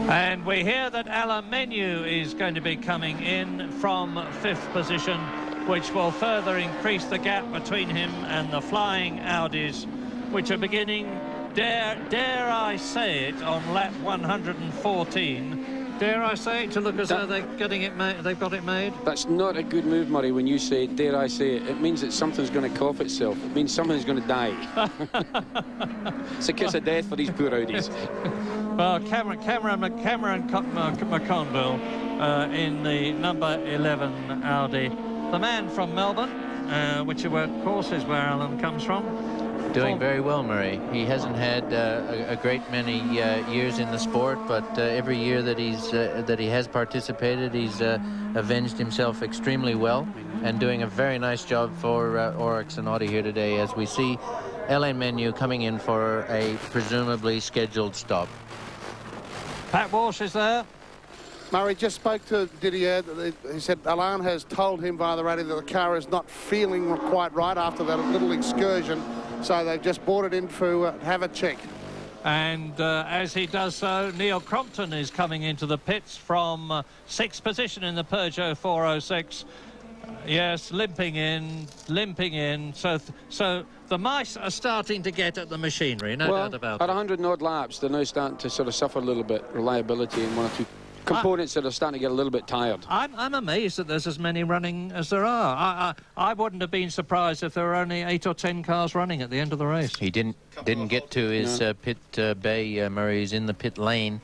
And we hear that Alain Menu is going to be coming in from 5th position, which will further increase the gap between him and the flying Audis, which are beginning, dare I say it, on lap 114. Dare I say it, to look as though they're getting it made, they've got it made? That's not a good move, Murray, when you say, dare I say it. It means that something's going to cough itself. It means something's going to die. It's a kiss of death for these poor Audis. Well, Cameron McConville in the number 11 Audi. The man from Melbourne, which of course is where Alan comes from. Doing very well, Murray. He hasn't had a great many years in the sport, but every year that he has participated, he's avenged himself extremely well, and doing a very nice job for Oryx and Audi here today, as we see Alain Menu coming in for a presumably scheduled stop. Pat Walsh is there. Murray just spoke to Didier. He said Alain has told him via the radio that the car is not feeling quite right after that little excursion. So they've just brought it in to have a check. And as he does so, Neil Crompton is coming into the pits from 6th position in the Peugeot 406. Yes, limping in. So the mice are starting to get at the machinery, no doubt about it. At 100 odd laps, they're now starting to sort of suffer a little bit, reliability in one or two components that are starting to get a little bit tired. I'm amazed that there's as many running as there are. I wouldn't have been surprised if there were only 8 or 10 cars running at the end of the race. He didn't get to his pit bay, Murray. He's in the pit lane.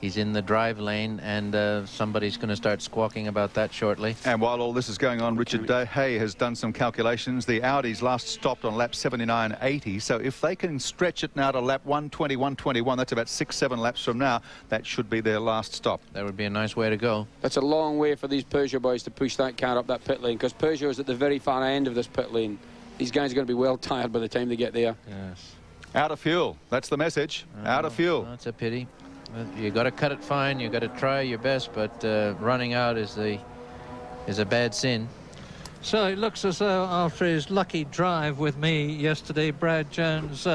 He's in the drive lane, and somebody's going to start squawking about that shortly. And while all this is going on, Richard Hay has done some calculations. The Audis last stopped on lap 79.80, so if they can stretch it now to lap 120, 121, that's about 6-7 laps from now, that should be their last stop. That would be a nice way to go. That's a long way for these Peugeot boys to push that car up that pit lane, because Peugeot is at the very far end of this pit lane. These guys are going to be well tired by the time they get there. Yes. Out of fuel. That's the message. Out of fuel. That's a pity. You got to cut it fine. You got to try your best, but running out is a bad sin. So it looks as though after his lucky drive with me yesterday, Brad Jones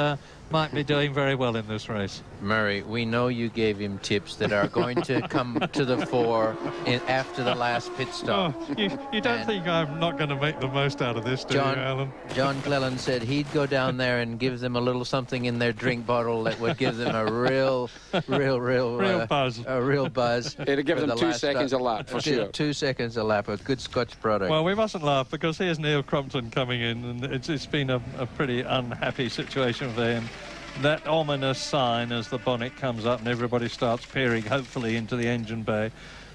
might be doing very well in this race. Murray, we know you gave him tips that are going to come to the fore after the last pit stop. Oh, you don't think I'm not going to make the most out of this, do you, Alan? John Cleland said he'd go down there and give them a little something in their drink bottle that would give them a real buzz. A real buzz. It'd give them 2 seconds a lap, for sure. 2 seconds a lap, a good Scotch product. Well, we mustn't laugh, because here's Neil Crompton coming in, and it's been a pretty unhappy situation for him. That ominous sign as the bonnet comes up and everybody starts peering, hopefully, into the engine bay.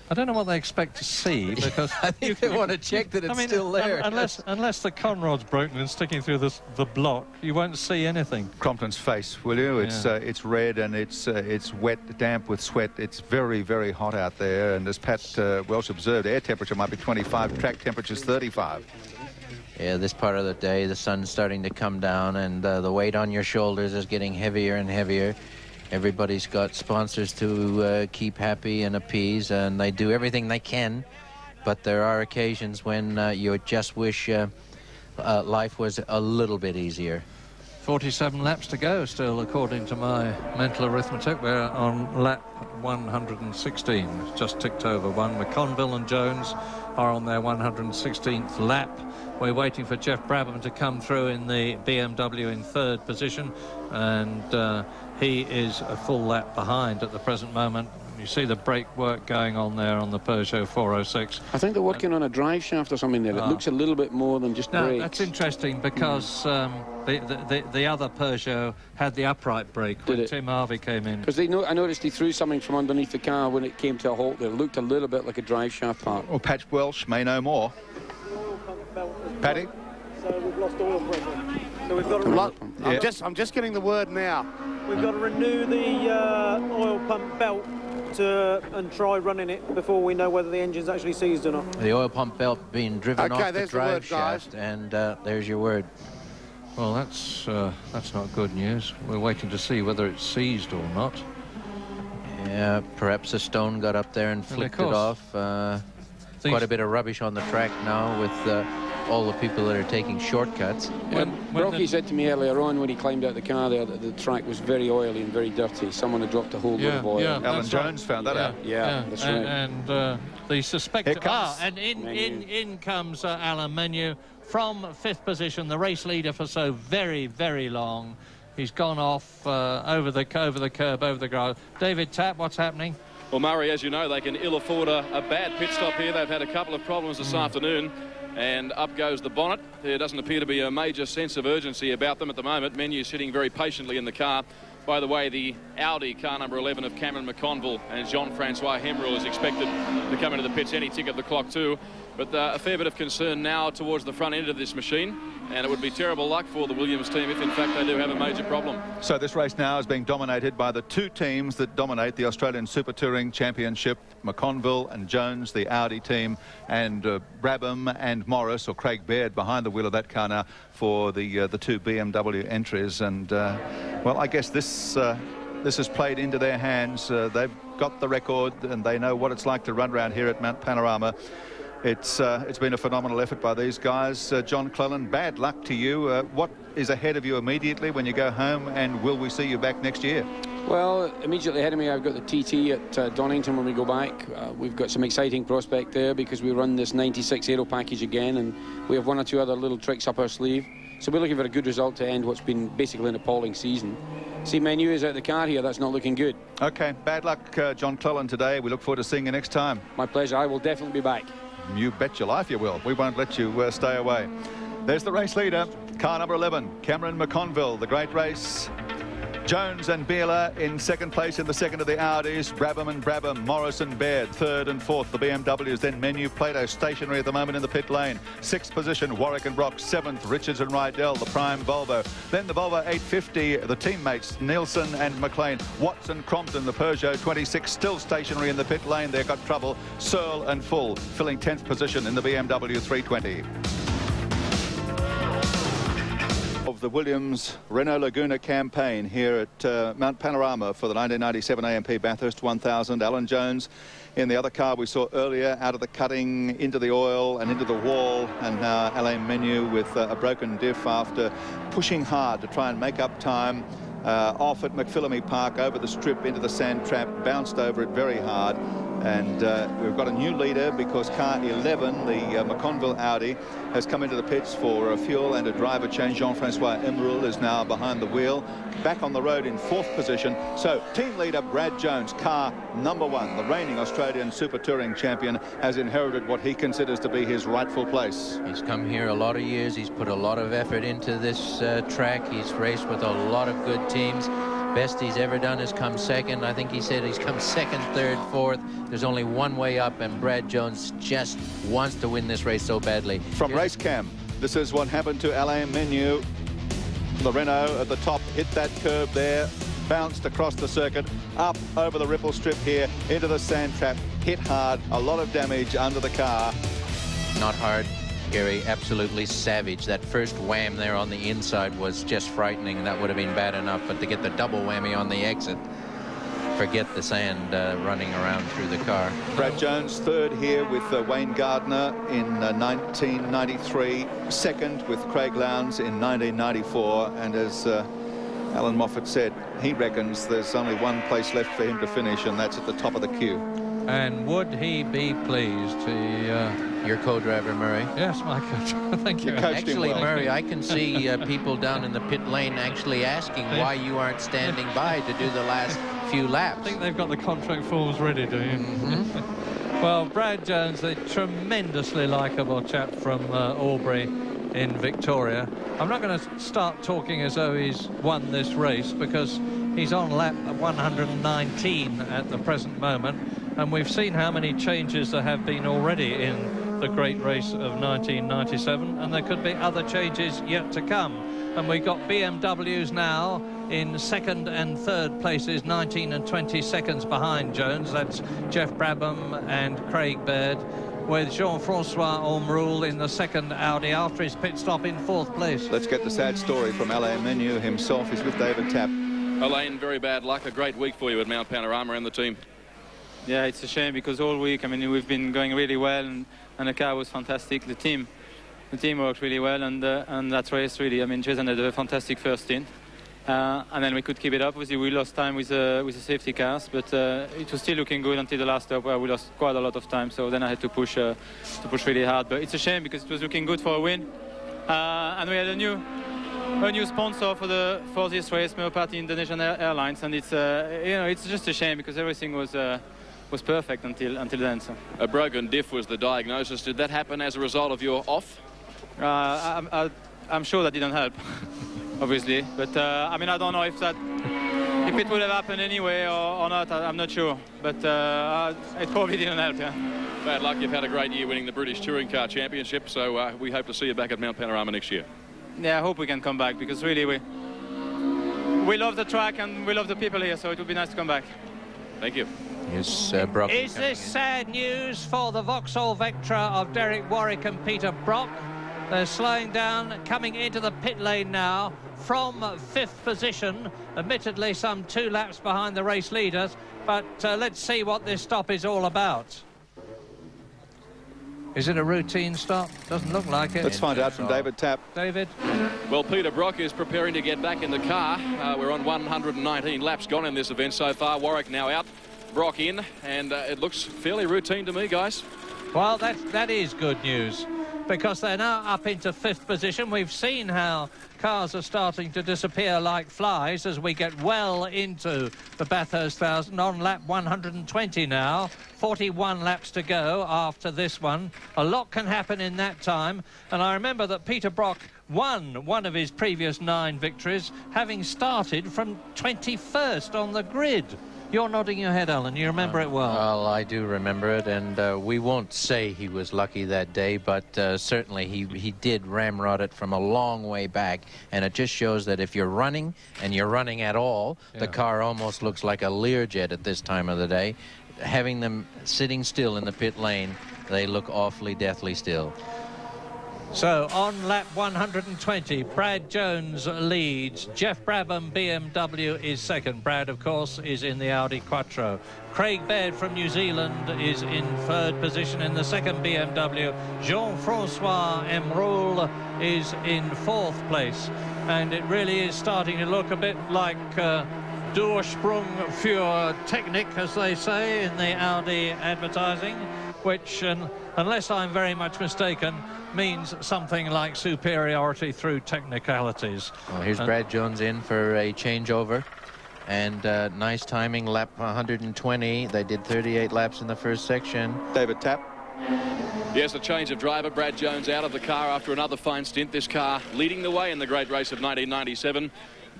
I don't know what they expect to see, because I think they want to check that it's still there. Unless the conrod's broken and sticking through the block, you won't see anything. Crompton's face, will you? It's red, and it's wet, damp with sweat. It's very, very hot out there, and as Pat Welsh observed, air temperature might be 25, track temperature's 35. Yeah, this part of the day, the sun's starting to come down, and the weight on your shoulders is getting heavier and heavier. Everybody's got sponsors to keep happy and appease, and they do everything they can. But there are occasions when you just wish life was a little bit easier. 47 laps to go still, according to my mental arithmetic. We're on lap 116, just ticked over one. McConville and Jones are on their 116th lap. We're waiting for Jeff Brabham to come through in the BMW in 3rd position, and he is a full lap behind at the present moment. You see the brake work going on there on the Peugeot 406. I think they're working on a drive shaft or something there. It looks a little bit more than just brakes. That's interesting, because the other Peugeot had the upright brake when Tim Harvey came in. Because I noticed he threw something from underneath the car when it came to a halt there. It looked a little bit like a drive shaft part. Well, Pat Welsh may know more. Paddy? So we've lost oil pressure. So we've got to I'm just getting the word now. We've got to renew the oil pump belt and try running it before we know whether the engine's actually seized or not. The oil pump belt being driven off the drive shaft, guys. and there's your word. Well, that's not good news. We're waiting to see whether it's seized or not. Yeah, perhaps a stone got up there and flicked it off. Quite a bit of rubbish on the track now with all the people that are taking shortcuts. Rocky said to me earlier on when he climbed out the car there that the track was very oily and very dirty. Someone had dropped a whole load of oil. Yeah, Alan Jones found that out. Yeah, that's right. And the suspected... and in comes Alan Menu from 5th position, the race leader for so very, very long. He's gone off over the curb, over the grass. David Tapp, what's happening? Well, Murray, as you know, they can ill afford a bad pit stop here. They've had a couple of problems this afternoon, and up goes the bonnet. There doesn't appear to be a major sense of urgency about them at the moment. Menu sitting very patiently in the car. By the way, the Audi car number 11 of Cameron McConville and Jean-Francois Hemrel is expected to come into the pits any tick of the clock too. But a fair bit of concern now towards the front end of this machine, and it would be terrible luck for the Williams team if in fact they do have a major problem. So this race now is being dominated by the two teams that dominate the Australian Super Touring Championship, McConville and Jones, the Audi team, and Brabham and Morris, or Craig Baird, behind the wheel of that car now for the two BMW entries. And well, I guess this has played into their hands. They've got the record and they know what it's like to run around here at Mount Panorama. It's been a phenomenal effort by these guys. John Cleland, bad luck to you. What is ahead of you immediately when you go home, and will we see you back next year? Well, immediately ahead of me, I've got the TT at Donington when we go back. We've got some exciting prospect there because we run this 96 Aero package again, and we have one or two other little tricks up our sleeve. So we're looking for a good result to end what's been basically an appalling season. See, Menu is out the car here. That's not looking good. OK, bad luck, John Cleland, today. We look forward to seeing you next time. My pleasure. I will definitely be back. You bet your life you will. We won't let you stay away. There's the race leader, car number 11, Cameron McConville. The great race. Jones and Beeler in second place in the second of the Audis. Brabham, Morris and Baird third and fourth. The BMWs, then Menu, Plato stationary at the moment in the pit lane. Sixth position, Warwick and Brock. Seventh, Richards and Rydell, the prime Volvo. Then the Volvo 850, the teammates, Nielsen and McLean. Watson, Crompton, the Peugeot 26, still stationary in the pit lane. They've got trouble. Searle and Full filling 10th position in the BMW 320. Of the Williams Renault Laguna campaign here at Mount Panorama for the 1997 AMP Bathurst 1000. Alan Jones in the other car we saw earlier, out of the cutting, into the oil and into the wall, and now Alain Menu with a broken diff after pushing hard to try and make up time off at McPhillamy Park, over the strip into the sand trap, bounced over it very hard. And we've got a new leader because car 11, the McConville Audi, has come into the pits for a fuel and a driver change. Jean-Francois Emerald is now behind the wheel, back on the road in fourth position. So team leader Brad Jones, car number 1, the reigning Australian Super Touring champion, has inherited what he considers to be his rightful place. He's come here a lot of years. He's put a lot of effort into this track. He's raced with a lot of good teams. Best he's ever done is come second. I think he said he's come second, third, fourth. There's only one way up, and Brad Jones just wants to win this race so badly. From race cam, this is what happened to Alain Menu. The Renault at the top hit that curb there, bounced across the circuit, up over the ripple strip here, into the sand trap, hit hard, a lot of damage under the car. Not hard, Gary, absolutely savage. That first wham there on the inside was just frightening. That would have been bad enough, but to get the double whammy on the exit, forget the sand running around through the car. Brad Jones third here with Wayne Gardner in 1993, second with Craig Lowndes in 1994, and as Alan Moffat said, he reckons there's only one place left for him to finish, and that's at the top of the queue. And would he be pleased to... Your co-driver, Murray? Yes, my co-driver. Thank you. Actually, Murray, I can see people down in the pit lane actually asking why you aren't standing by to do the last few laps. I think they've got the contract forms ready, do you? Mm-hmm. Well, Brad Jones, a tremendously likeable chap from Albury in Victoria. I'm not going to start talking as though he's won this race, because he's on lap 119 at the present moment, and we've seen how many changes there have been already in the great race of 1997, and there could be other changes yet to come. And we've got BMWs now in second and third places, 19 and 20 seconds behind Jones. That's Jeff Brabham and Craig Baird, with Jean-Francois Omrul in the second Audi after his pit stop in fourth place. Let's get the sad story from Alain Menu himself. He's with David Tapp. Alain, very bad luck. A great week for you at Mount Panorama and the team. Yeah, it's a shame because all week, I mean, we've been going really well, and the car was fantastic. The team the team worked really well, and that race really, I mean, Jason had a fantastic first stint. And then we could keep it up. Obviously, we lost time with the safety cars, but it was still looking good until the last stop where we lost quite a lot of time. So then I had to push really hard. But it's a shame because it was looking good for a win, and we had a new sponsor for this race, Merpati Indonesian Airlines, and it's it's just a shame because everything was perfect until then. So. A broken diff was the diagnosis. Did that happen as a result of your off? I'm sure that didn't help. Obviously, but I mean, I don't know if it would have happened anyway or not. I'm not sure, but it probably didn't help. Yeah. Bad luck. You've had a great year winning the British Touring Car Championship, so we hope to see you back at Mount Panorama next year. Yeah, I hope we can come back because really we love the track and we love the people here, so it would be nice to come back. Thank you. Yes, Brock. Is this sad news for the Vauxhall Vectra of Derek Warwick and Peter Brock? They're slowing down, coming into the pit lane now from 5th position, admittedly some 2 laps behind the race leaders, but let's see what this stop is all about. Is it a routine stop? Doesn't look like it. Let's find out from David Tapp. David? Well, Peter Brock is preparing to get back in the car. We're on 119 laps gone in this event so far. Warwick now out, Brock in, and it looks fairly routine to me, guys. Well, that is good news, because they're now up into 5th position. We've seen how cars are starting to disappear like flies as we get well into the Bathurst 1000 on lap 120 now. 41 laps to go after this one. A lot can happen in that time. And I remember that Peter Brock won one of his previous 9 victories, having started from 21st on the grid. You're nodding your head, Alan. You remember it well. Well, I do remember it, and we won't say he was lucky that day, but certainly he did ramrod it from a long way back, and it just shows that if you're running, and you're running at all, the car almost looks like a Learjet at this time of the day. Having them sitting still in the pit lane, they look awfully deathly still. So on lap 120, Brad Jones leads. Jeff Brabham, BMW, is second. Brad, of course, is in the Audi Quattro. Craig Baird from New Zealand is in 3rd position in the second BMW. Jean-Francois Emerul is in 4th place. And it really is starting to look a bit like Ursprung für Technik, as they say in the Audi advertising, which, unless I'm very much mistaken, means something like superiority through technicalities. Well, here's Brad Jones in for a changeover, and nice timing, lap 120. They did 38 laps in the first section. David Tapp. Yes, a change of driver. Brad Jones out of the car after another fine stint. This car leading the way in the great race of 1997.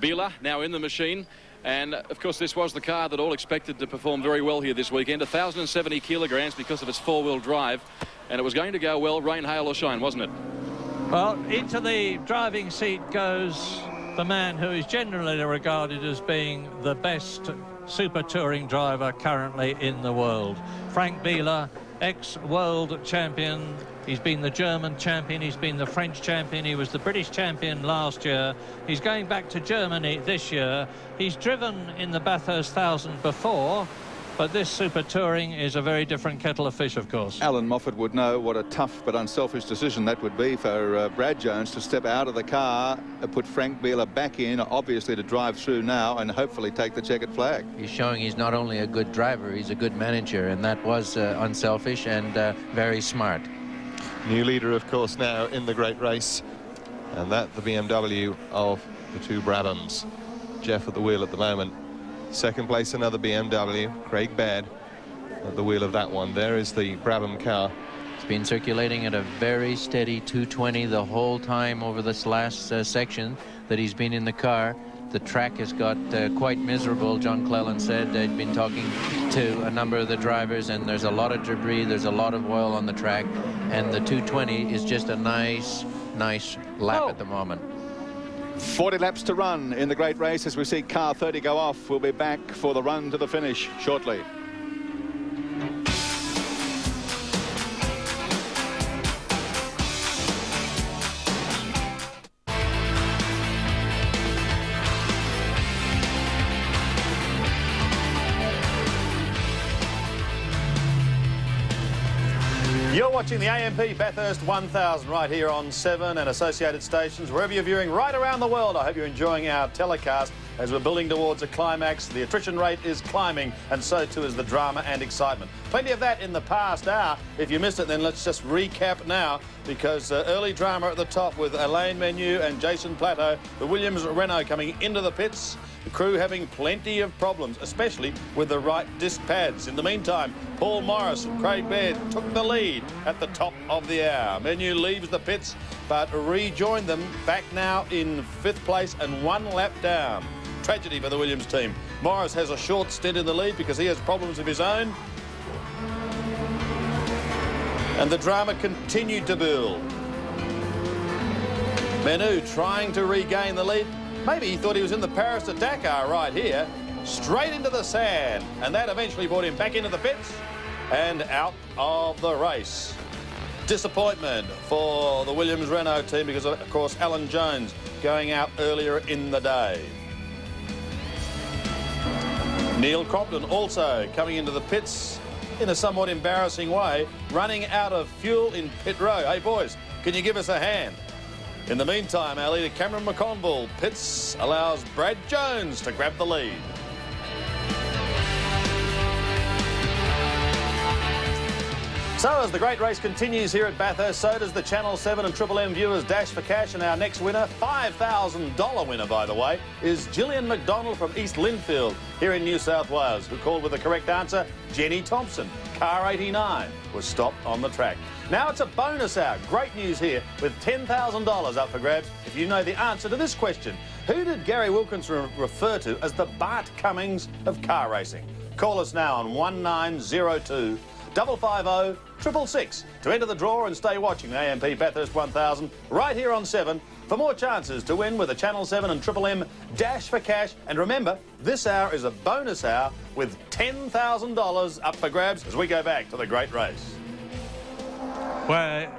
Bila now in the machine. And, of course, this was the car that all expected to perform very well here this weekend. 1,070 kilograms because of its 4-wheel drive. And it was going to go well, rain, hail or shine, wasn't it? Well, into the driving seat goes the man who is generally regarded as being the best super touring driver currently in the world. Frank Bila, ex-world champion. He's been the German champion, he's been the French champion, he was the British champion last year. He's going back to Germany this year. He's driven in the Bathurst 1000 before, but this super touring is a very different kettle of fish, of course. Alan Moffat would know what a tough but unselfish decision that would be for Brad Jones to step out of the car, put Frank Bila back in, obviously to drive through now and hopefully take the checkered flag. He's showing he's not only a good driver, he's a good manager, and that was unselfish and very smart. New leader, of course, now in the great race, and that the BMW of the 2 Brabhams. Jeff at the wheel at the moment. Second place, another BMW, Craig Baird at the wheel of that one. There is the Brabham car. It's been circulating at a very steady 220 the whole time over this last section that he's been in the car. The track has got quite miserable, John Cleland said. They'd been talking to a number of the drivers, and there's a lot of debris, there's a lot of oil on the track, and the 220 is just a nice lap at the moment. 40 laps to run in the great race as we see car 30 go off. We'll be back for the run to the finish shortly. You're watching the AMP Bathurst 1000 right here on 7 and associated stations, wherever you're viewing right around the world. I hope you're enjoying our telecast as we're building towards a climax. The attrition rate is climbing, and so too is the drama and excitement. Plenty of that in the past hour. If you missed it, then let's just recap now, because early drama at the top with Alain Menu and Jason Plateau, the Williams Renault coming into the pits. The crew having plenty of problems, especially with the right disc pads. In the meantime, Paul Morris and Craig Baird took the lead at the top of the hour. Menu leaves the pits, but rejoined them back now in 5th place and 1 lap down. Tragedy for the Williams team. Morris has a short stint in the lead because he has problems of his own. And the drama continued to build. Menu trying to regain the lead. Maybe he thought he was in the Paris to Dakar right here. Straight into the sand. And that eventually brought him back into the pits and out of the race. Disappointment for the Williams Renault team because, of course, Alan Jones going out earlier in the day. Neil Crompton also coming into the pits in a somewhat embarrassing way, running out of fuel in pit row. Hey, boys, can you give us a hand? In the meantime, our leader Cameron McConville pits, allows Brad Jones to grab the lead. So as the great race continues here at Bathurst, so does the Channel 7 and Triple M viewers dash for cash. And our next winner, $5,000 winner, by the way, is Gillian McDonald from East Linfield here in New South Wales, who called with the correct answer, Jenny Thompson. Car 89 was stopped on the track. Now it's a bonus hour. Great news here with $10,000 up for grabs if you know the answer to this question. Who did Gary Wilkinson refer to as the Bart Cummings of car racing? Call us now on 1902 550 666 to enter the draw and stay watching the AMP Bathurst 1000 right here on 7 for more chances to win with the Channel 7 and Triple M dash for cash. And remember, this hour is a bonus hour with $10,000 up for grabs as we go back to the great race. Where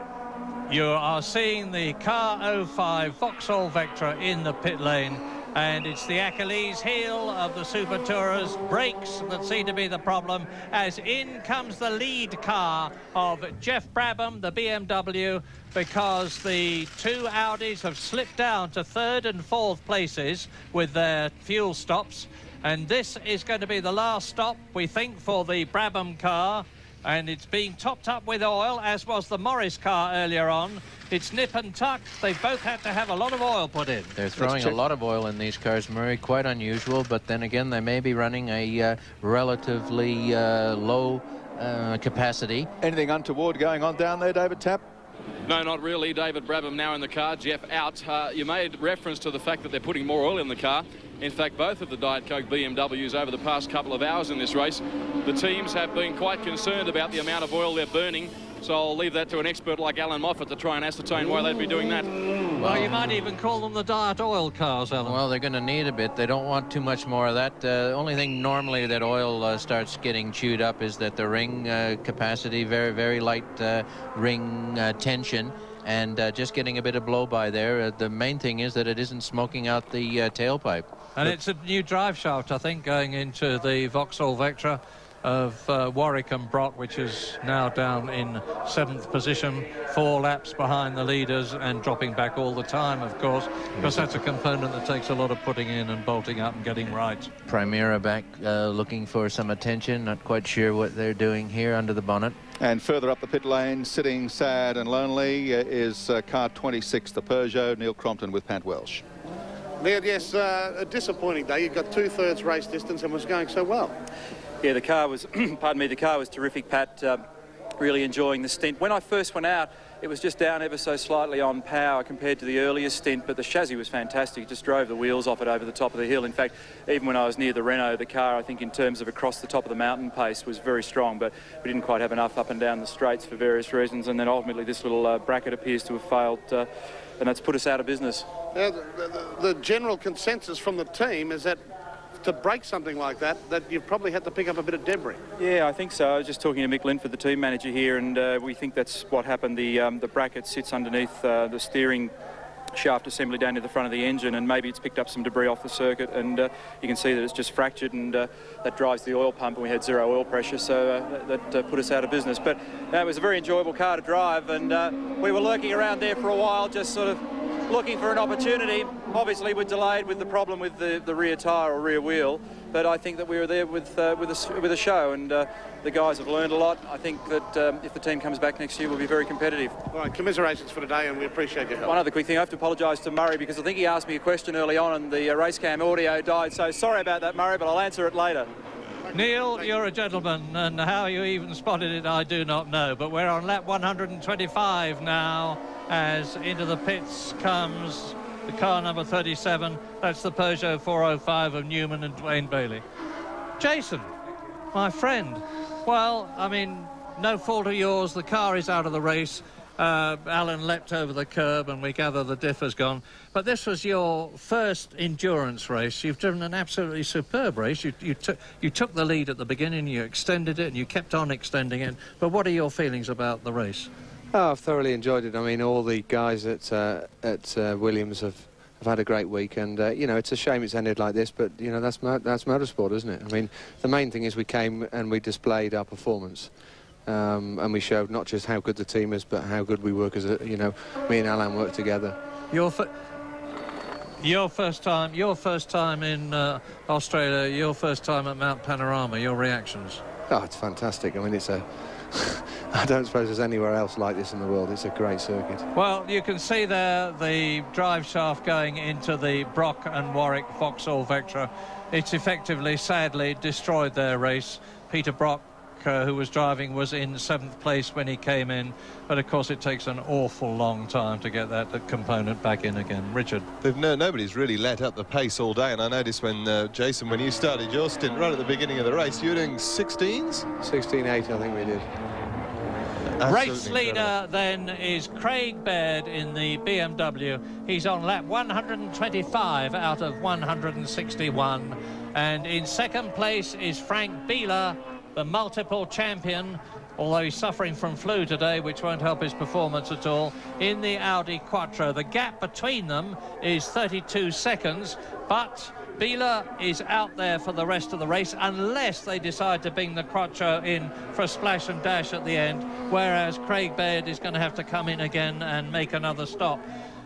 you are seeing the Car 05 Vauxhall Vectra in the pit lane, and it's the Achilles heel of the Super Tourers. Brakes that seem to be the problem, as in comes the lead car of Jeff Brabham, the BMW, because the 2 Audis have slipped down to 3rd and 4th places with their fuel stops. And this is going to be the last stop, we think, for the Brabham car. And it's being topped up with oil, as was the Morris car earlier on. It's nip and tuck. They've both had to have a lot of oil put in. They're throwing a lot of oil in these cars, Murray. Quite unusual, but then again, they may be running a relatively low capacity. Anything untoward going on down there, David Tapp? No, not really. David Brabham now in the car, Jeff out. You made reference to the fact that they're putting more oil in the car. In fact, both of the Diet Coke BMWs over the past couple of hours in this race, the teams have been quite concerned about the amount of oil they're burning. So I'll leave that to an expert like Alan Moffat to try and ascertain why they'd be doing that. Well, you might even call them the Diet Oil cars, Alan. Well, they're going to need a bit. They don't want too much more of that. The only thing normally that oil starts getting chewed up is that the ring capacity, very, very light ring tension, and just getting a bit of blow by there. The main thing is that it isn't smoking out the tailpipe. And it's a new drive shaft, I think, going into the Vauxhall Vectra of Warwick and Brott, which is now down in 7th position, 4 laps behind the leaders, and dropping back all the time, of course, because that's a component that takes a lot of putting in and bolting up and getting right. Primera back looking for some attention, not quite sure what they're doing here under the bonnet. And further up the pit lane, sitting sad and lonely, is car 26, the Peugeot, Neil Crompton with Pat Welsh. Neil, yes, a disappointing day. You got 2/3 race distance and was going so well. Yeah, the car was, pardon me, the car was terrific, Pat. Really enjoying the stint. When I first went out, it was just down ever so slightly on power compared to the earlier stint, but the chassis was fantastic. Just drove the wheels off it over the top of the hill. In fact, even when I was near the Renault, the car, I think in terms of across the top of the mountain pace, was very strong, but we didn't quite have enough up and down the straights for various reasons, and then ultimately this little bracket appears to have failed, and that's put us out of business. The general consensus from the team is that to break something like that you've probably had to pick up a bit of debris. Yeah, I think so. I was just talking to Mick Linford, the team manager here, and we think that's what happened. The bracket sits underneath the steering shaft assembly down to the front of the engine, and maybe it's picked up some debris off the circuit, and you can see that it's just fractured, and that drives the oil pump, and we had 0 oil pressure, so that put us out of business. But it was a very enjoyable car to drive, and we were lurking around there for a while, just sort of looking for an opportunity. Obviously we're delayed with the problem with the rear tyre or rear wheel, but I think that we were there with a show, and the guys have learned a lot. I think that if the team comes back next year, we'll be very competitive. All right, commiserations for today, and we appreciate your help. One other quick thing, I have to apologise to Murray, because I think he asked me a question early on and the race cam audio died, so sorry about that, Murray, but I'll answer it later. Neil, you're a gentleman, and how you even spotted it, I do not know. But we're on lap 125 now, as into the pits comes the car number 37. That's the Peugeot 405 of Newman and Dwayne Bailey. Jason, my friend, well, I mean, no fault of yours. The car is out of the race. Alan leapt over the curb, and we gather the diff has gone. But this was your first endurance race. You've driven an absolutely superb race. You took the lead at the beginning, you extended it, and you kept on extending it. But what are your feelings about the race? Oh, I've thoroughly enjoyed it. I mean, all the guys at Williams have had a great week, and you know, it's a shame it's ended like this, but you know, that's motorsport, isn't it? I mean, the main thing is we came and we displayed our performance. And we showed not just how good the team is, but how good we work as a, you know, me and Alan work together. Your first time in Australia, your first time at Mount Panorama, your reactions? Oh, it's fantastic. I mean, it's a... I don't suppose there's anywhere else like this in the world. It's a great circuit. Well, you can see there the drive shaft going into the Brock and Warwick Vauxhall Vectra. It's effectively, sadly, destroyed their race. Peter Brock, who was driving, was in 7th place when he came in, but of course it takes an awful long time to get that component back in again. Richard? Nobody's really let up the pace all day, and I noticed when, Jason, when you started your stint right at the beginning of the race, you were doing 16s? 16.8, I think we did. Race leader then is Craig Baird in the BMW. He's on lap 125 out of 161, and in 2nd place is Frank Bieler, the multiple champion, although he's suffering from flu today, which won't help his performance at all, in the Audi Quattro. The gap between them is 32 seconds, but Bieler is out there for the rest of the race unless they decide to bring the Quattro in for a splash and dash at the end, whereas Craig Baird is going to have to come in again and make another stop.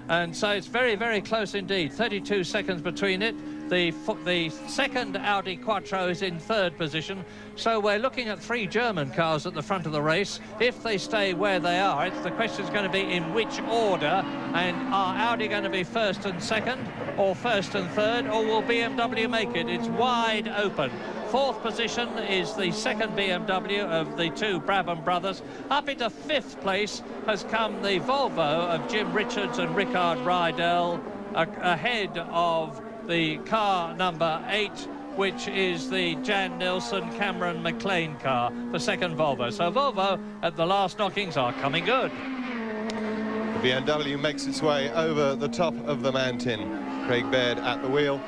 And so it's very, very close indeed. 32 seconds between it. The second Audi Quattro is in 3rd position. So we're looking at 3 German cars at the front of the race. If they stay where they are, the question is going to be in which order. And are Audi going to be 1st and 2nd, or 1st and 3rd, or will BMW make it? It's wide open. 4th position is the 2nd BMW of the 2 Brabham brothers. Up into 5th place has come the Volvo of Jim Richards and Rickard Rydell, ahead of the car number 8, which is the Jan Nilsson Cameron McLean car, the 2nd Volvo. So Volvo at the last knockings are coming good. The BMW makes its way over the top of the mountain. Craig Baird at the wheel,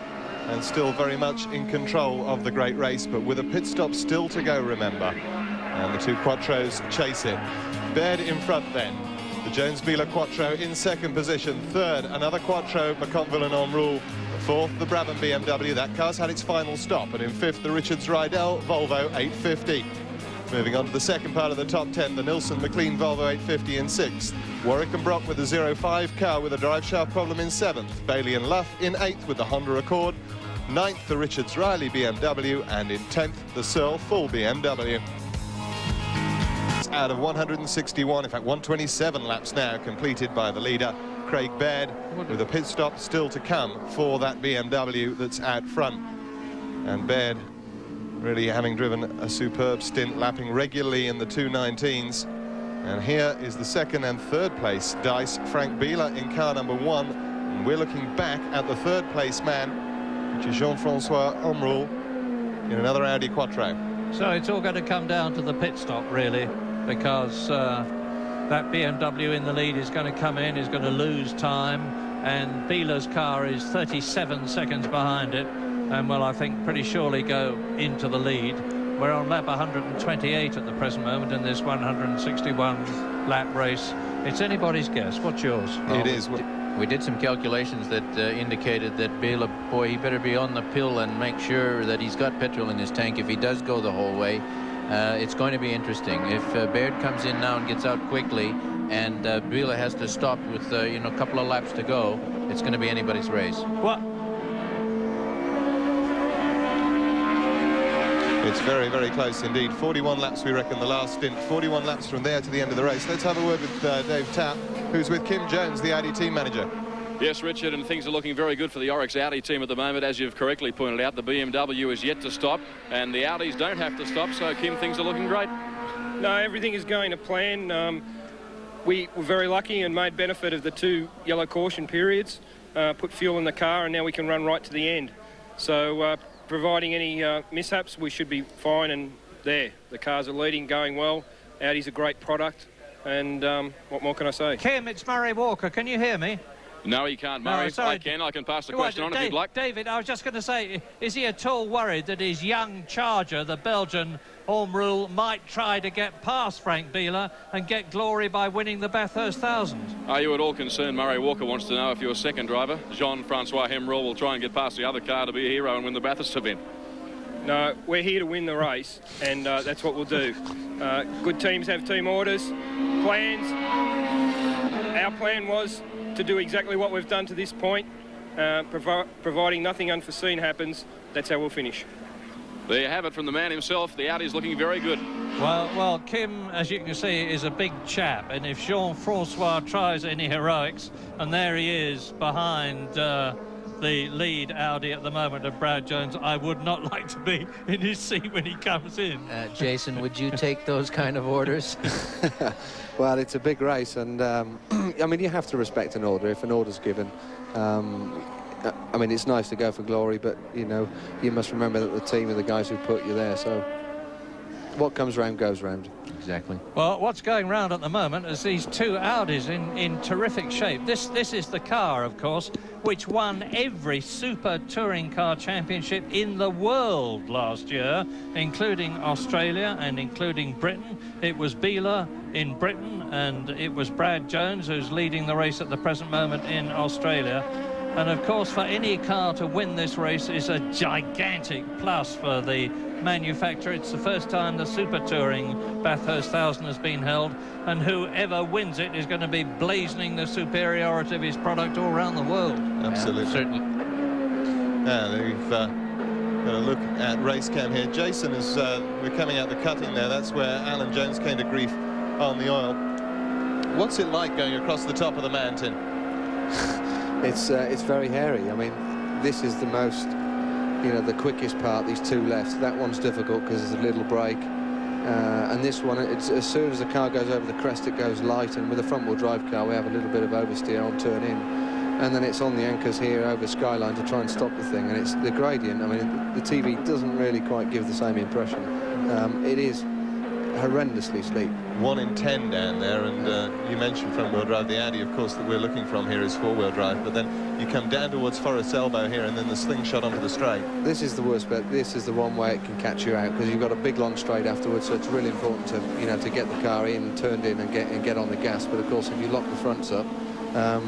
and still very much in control of the great race, but with a pit stop still to go, remember. And the 2 Quattros chase it. Baird in front then. The Jones-Bieler Quattro in 2nd position. 3rd, another Quattro, McConville and Omrule. 4th, the Brabham BMW. That car's had its final stop. And in 5th, the Richards Rydell Volvo 850. Moving on to the second part of the top 10, the Nilsson McLean Volvo 850 in 6th. Warwick and Brock with the 05 car with a drive shaft problem in 7th. Bailey and Luff in 8th with the Honda Accord. 9th, the Richards Riley BMW. And in 10th, the Searle full BMW. Out of 161, in fact 127 laps now completed by the leader, Craig Baird, with a pit stop still to come for that BMW that's out front. And Baird really having driven a superb stint, lapping regularly in the 219s. And here is the 2nd and 3rd place dice. Frank Bieler in car number 1. And we're looking back at the 3rd place man, which is Jean-Francois Omrule, in another Audi Quattro. So it's all going to come down to the pit stop, really, because that BMW in the lead is going to come in, is going to lose time, and Bieler's car is 37 seconds behind it, and will, I think, pretty surely go into the lead. We're on lap 128 at the present moment in this 161 lap race. It's anybody's guess. What's yours? It is. We did some calculations that indicated that Bela, boy, he better be on the pill and make sure that he's got petrol in his tank if he does go the whole way. It's going to be interesting. If Baird comes in now and gets out quickly, and Bela has to stop with you know, a couple of laps to go, it's going to be anybody's race. What? It's very, very close indeed. 41 laps, we reckon, the last stint. 41 laps from there to the end of the race. Let's have a word with Dave Tapp, who's with Kim Jones, the Audi team manager. Yes, Richard, and things are looking very good for the Oryx Audi team at the moment. As you've correctly pointed out, the BMW is yet to stop, and the Audis don't have to stop, so, Kim, things are looking great. No, everything is going to plan. We were very lucky and made benefit of the 2 yellow caution periods, put fuel in the car, and now we can run right to the end. So, providing any mishaps, we should be fine, and there. The cars are leading, going well. Audi's a great product, and what more can I say? Kim, it's Murray Walker. Can you hear me? No, he can't, Murray. No, I can pass the question on if you'd like. David, I was just going to say, is he at all worried that his young charger, the Belgian Home Rule, might try to get past Frank Bela and get glory by winning the Bathurst 1000? Are you at all concerned? Murray Walker wants to know if your second driver, Jean-Francois Hemrel, will try and get past the other car to be a hero and win the Bathurst event. No, we're here to win the race, and that's what we'll do. Good teams have team orders, plans. Our plan was to do exactly what we've done to this point, providing nothing unforeseen happens. That's how we'll finish. There you have it from the man himself. The Audi's looking very good. Well, Kim, as you can see, is a big chap, and if Jean-Francois tries any heroics, and there he is behind the lead Audi at the moment of Brad Jones, I would not like to be in his seat when he comes in. Jason, would you take those kind of orders? Well, it's a big race, and I mean, you have to respect an order if an order's given. I mean, it's nice to go for glory, but, you know, you must remember that the team are the guys who put you there, so what comes round goes round. Exactly. Well, what's going round at the moment is these 2 Audis in terrific shape. This is the car, of course, which won every Super Touring Car Championship in the world last year, including Australia and including Britain. It was Bela in Britain, and it was Brad Jones who's leading the race at the present moment in Australia. And of course, for any car to win this race is a gigantic plus for the manufacturer. It's the first time the Super Touring Bathurst 1000 has been held, and whoever wins it is going to be blazoning the superiority of his product all around the world. Absolutely. Certainly. Now, we've got a look at race cam here. Jason is, we're coming out the cutting there. That's where Alan Jones came to grief on the oil. What's it like going across the top of the mountain? It's very hairy. I mean, this is the most, you know, the quickest part, these 2 lefts. That one's difficult because there's a little break. And this one, it's, as soon as the car goes over the crest, it goes light. And with a front-wheel drive car, we have a little bit of oversteer on turn in. And then it's on the anchors here over Skyline to try and stop the thing. And it's the gradient. I mean, the TV doesn't really quite give the same impression. It is horrendously steep. 1 in 10 down there, and you mentioned front-wheel drive. The Audi, of course, that we're looking from here is 4-wheel drive, but then you come down towards Forest Elbow here, and then the slingshot onto the straight. This is the worst bit. This is the one way it can catch you out, because you've got a big long straight afterwards, so it's really important to, you know, to get the car in, turned in, and get on the gas. But of course, if you lock the fronts up,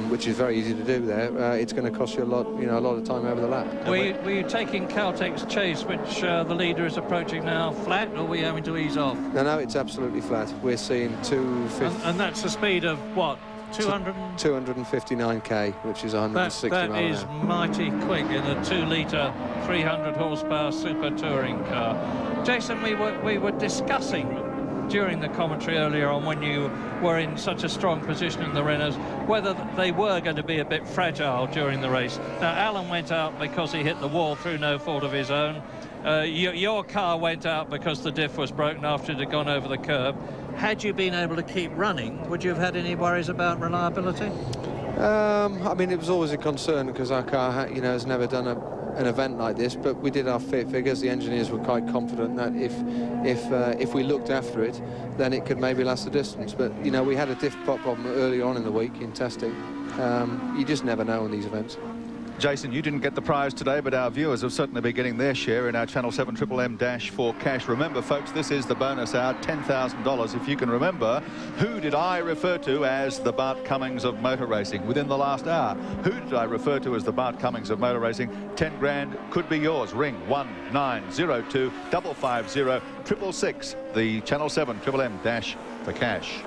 which is very easy to do there, it's going to cost you a lot of time over the lap. Were you taking Caltech's chase, which the leader is approaching now, flat, or were you having to ease off? No, it's absolutely flat. We're seeing 250. And that's the speed of what? 259k, which is 160 miles an hour. That is mighty quick in a 2-litre, 300 horsepower Super Touring car. Jason, we were discussing during the commentary earlier on, when you were in such a strong position in the Renaults, whether they were going to be a bit fragile during the race. Now, Alan went out because he hit the wall through no fault of his own. Your car went out because the diff was broken after it had gone over the curb. Had you been able to keep running, would you have had any worries about reliability? I mean, it was always a concern because our car, has never done an event like this, but we did our fit figures. The engineers were quite confident that if we looked after it, then it could maybe last the distance. But we had a diff pot problem early on in the week in testing. You just never know in these events. Jason, you didn't get the prize today, but our viewers have certainly been getting their share in our Channel 7 Triple M Dash for Cash. Remember, folks, this is the bonus hour, $10,000. If you can remember, who did I refer to as the Bart Cummings of motor racing within the last hour? Who did I refer to as the Bart Cummings of motor racing? 10 grand could be yours. Ring 1902 550 666, the Channel 7 Triple M Dash for Cash.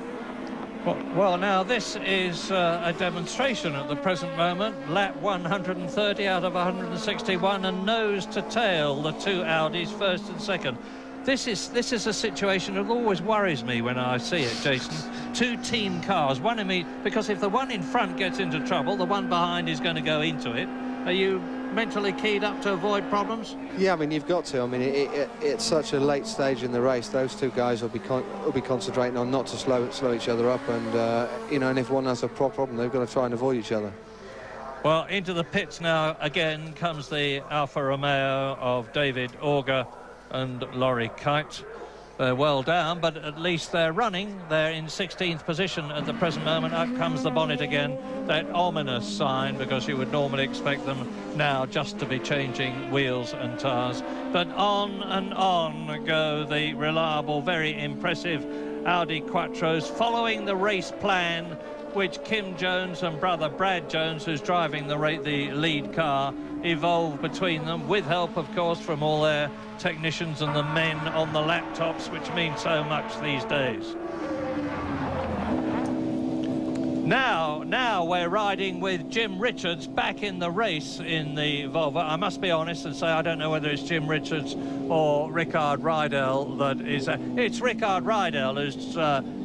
Well, now this is a demonstration at the present moment. Lap 130 out of 161, and nose to tail, the two Audis, first and second. This is a situation that always worries me when I see it, Jason. Two team cars, one in me, because if the one in front gets into trouble, the one behind is going to go into it. Are you mentally keyed up to avoid problems? Yeah, I mean, you've got to. I mean, it's such a late stage in the race. Those two guys will be concentrating on not to slow each other up, and you know, and if one has a problem, they've got to try and avoid each other. Well, into the pits now again comes the Alfa Romeo of David Auger and Laurie Kite. They're well down, but at least they're running. They're in 16th position at the present moment. Up comes the bonnet again, that ominous sign, because you would normally expect them now just to be changing wheels and tyres. But on and on go the reliable, very impressive Audi Quattros, following the race plan which Kim Jones and brother Brad Jones, who's driving the lead car, evolved between them, with help, of course, from all their technicians and the men on the laptops, which means so much these days. Now we're riding with Jim Richards back in the race in the Volvo. I must be honest and say I don't know whether it's Jim Richards or Rickard Rydell that is... it's Rickard Rydell who's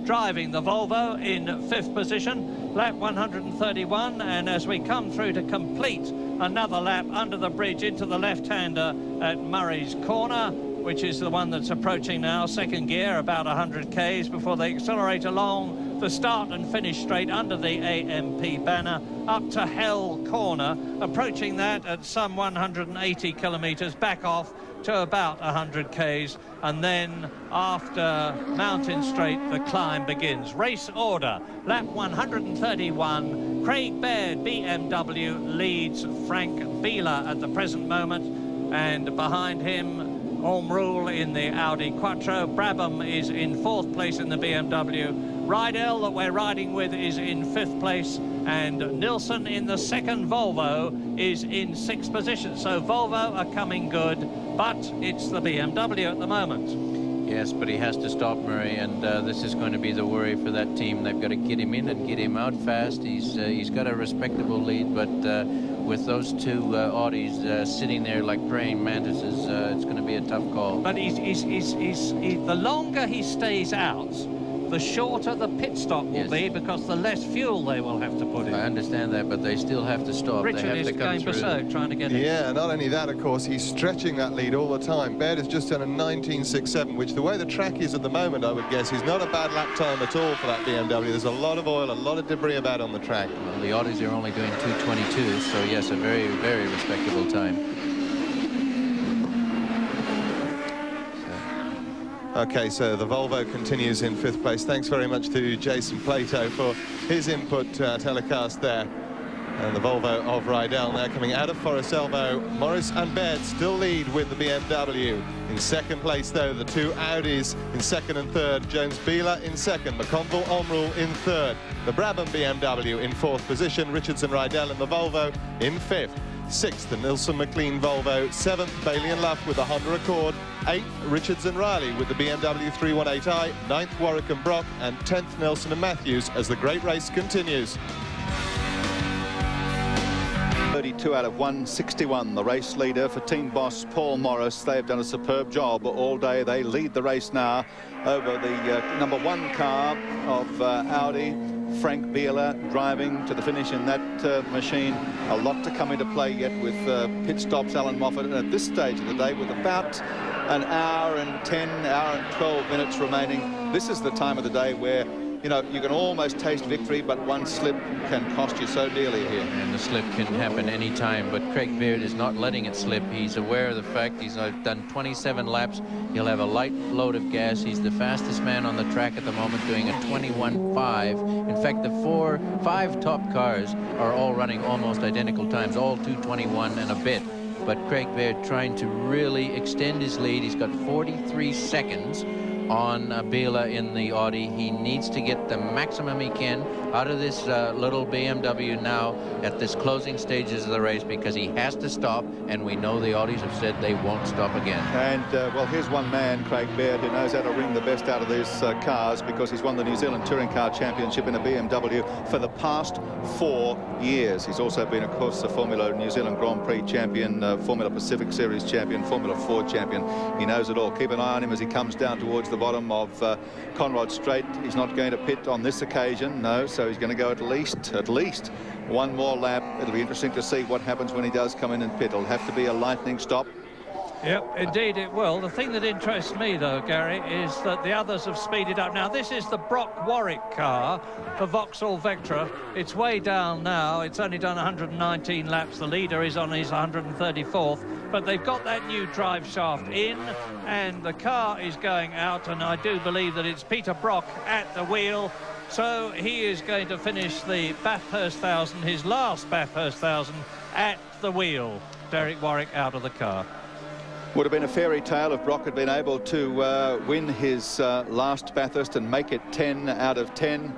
driving the Volvo in 5th position, lap 131, and as we come through to complete another lap under the bridge into the left-hander at Murray's Corner, which is the one that's approaching now, second gear, about 100 k's before they accelerate along the start and finish straight under the AMP banner up to Hell Corner, approaching that at some 180 kilometres, back off to about 100 k's, and then after Mountain Straight the climb begins. Race order, lap 131, Craig Baird BMW leads Frank Bieler at the present moment, and behind him Home Rule in the Audi Quattro. Brabham is in 4th place in the BMW. Rydell, that we're riding with, is in 5th place, and Nilsson in the 2nd Volvo is in 6th position. So Volvo are coming good, but it's the BMW at the moment. Yes, but he has to stop, Murray, and this is going to be the worry for that team. They've got to get him in and get him out fast. He's got a respectable lead, but with those two Audis sitting there like praying mantises, it's going to be a tough call. But the longer he stays out, the shorter the pit stop will be, because the less fuel they will have to put in. I understand that, but they still have to stop. Richard they have is to come going through. berserk trying to get in. Yeah, not only that, of course, he's stretching that lead all the time. Baird has just done a 19.67, which, the way the track is at the moment, I would guess, is not a bad lap time at all for that BMW. There's a lot of oil, a lot of debris about on the track. Well, the Audis are only doing 2:22, so yes, a very, very respectable time. Okay, so the Volvo continues in 5th place. Thanks very much to Jason Plato for his input telecast there. And the Volvo of Rydell now coming out of Forest Elbow. Morris and Baird still lead with the BMW. In 2nd place, though, the two Audis in 2nd and 3rd. Jones Bieler in 2nd. McConville Omrule in 3rd. The Brabham BMW in 4th position. Richards and Rydell in the Volvo in 5th. 6th, the Nilsson McLean Volvo. 7th, Bailey and Luff with the Honda Accord. 8th, Richards and Riley with the BMW 318i. 9th, Warwick and Brock. And 10th, Nelson and Matthews as the great race continues. 32 out of 161, the race leader for team boss Paul Morris. They've done a superb job all day. They lead the race now over the number 1 car of Audi. Frank Bieler driving to the finish in that machine. A lot to come into play yet with pit stops. Alan Moffat at this stage of the day with about an hour and 10, hour and 12 minutes remaining. This is the time of the day where you know, you can almost taste victory, but one slip can cost you so dearly here. And the slip can happen any time, but Craig Baird is not letting it slip. He's aware of the fact he's done 27 laps. He'll have a light load of gas. He's the fastest man on the track at the moment, doing a 21.5. In fact, the 5 top cars are all running almost identical times, all 2:21 and a bit. But Craig Baird trying to really extend his lead. He's got 43 seconds on Biela in the Audi. He needs to get the maximum he can out of this little BMW now at this closing stages of the race, because he has to stop, and we know the Audis have said they won't stop again. And well, here's one man, Craig Baird, who knows how to wring the best out of these cars, because he's won the New Zealand Touring Car Championship in a BMW for the past 4 years. He's also been, of course, the Formula New Zealand Grand Prix champion, Formula Pacific Series champion, Formula 4 champion. He knows it all. Keep an eye on him as he comes down towards the bottom of Conrod Straight. He's not going to pit on this occasion, no, so he's going to go at least one more lap. It'll be interesting to see what happens when he does come in and pit. It'll have to be a lightning stop. Yep, indeed it will. The thing that interests me, though, Gary, is that the others have speeded up. Now, this is the Brock Warwick car for Vauxhall Vectra. It's way down now. It's only done 119 laps. The leader is on his 134th. But they've got that new drive shaft in, and the car is going out, and I do believe that it's Peter Brock at the wheel. So he is going to finish the Bathurst 1000, his last Bathurst 1000, at the wheel. Derek Warwick out of the car. Would have been a fairy tale if Brock had been able to win his last Bathurst and make it 10 out of 10.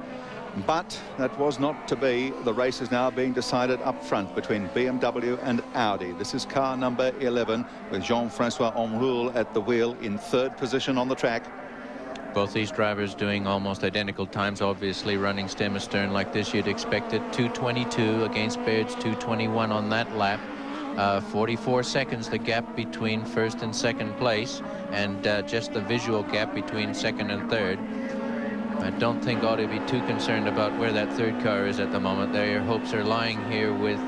But that was not to be. The race is now being decided up front between BMW and Audi. This is car number 11 with Jean-Francois Omroul at the wheel in 3rd position on the track. Both these drivers doing almost identical times, obviously running stem and stern like this. You'd expect it. 2:22 against Baird's 2:21 on that lap. 44 seconds the gap between first and second place, and just the visual gap between second and third. I don't think Audi will be too concerned about where that third car is at the moment. Their hopes are lying here with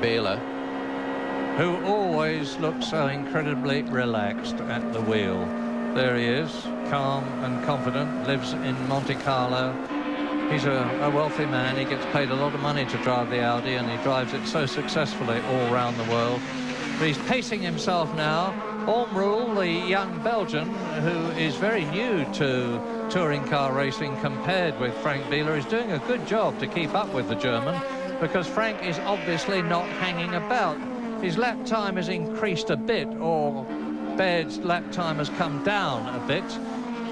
Biela, who always looks so incredibly relaxed at the wheel. There he is, calm and confident, lives in Monte Carlo. He's a wealthy man. He gets paid a lot of money to drive the Audi, and he drives it so successfully all around the world. But he's pacing himself now. Omroul, the young Belgian, who is very new to touring car racing compared with Frank Biela, is doing a good job to keep up with the German, because Frank is obviously not hanging about. His lap time has increased a bit, or Baird's lap time has come down a bit,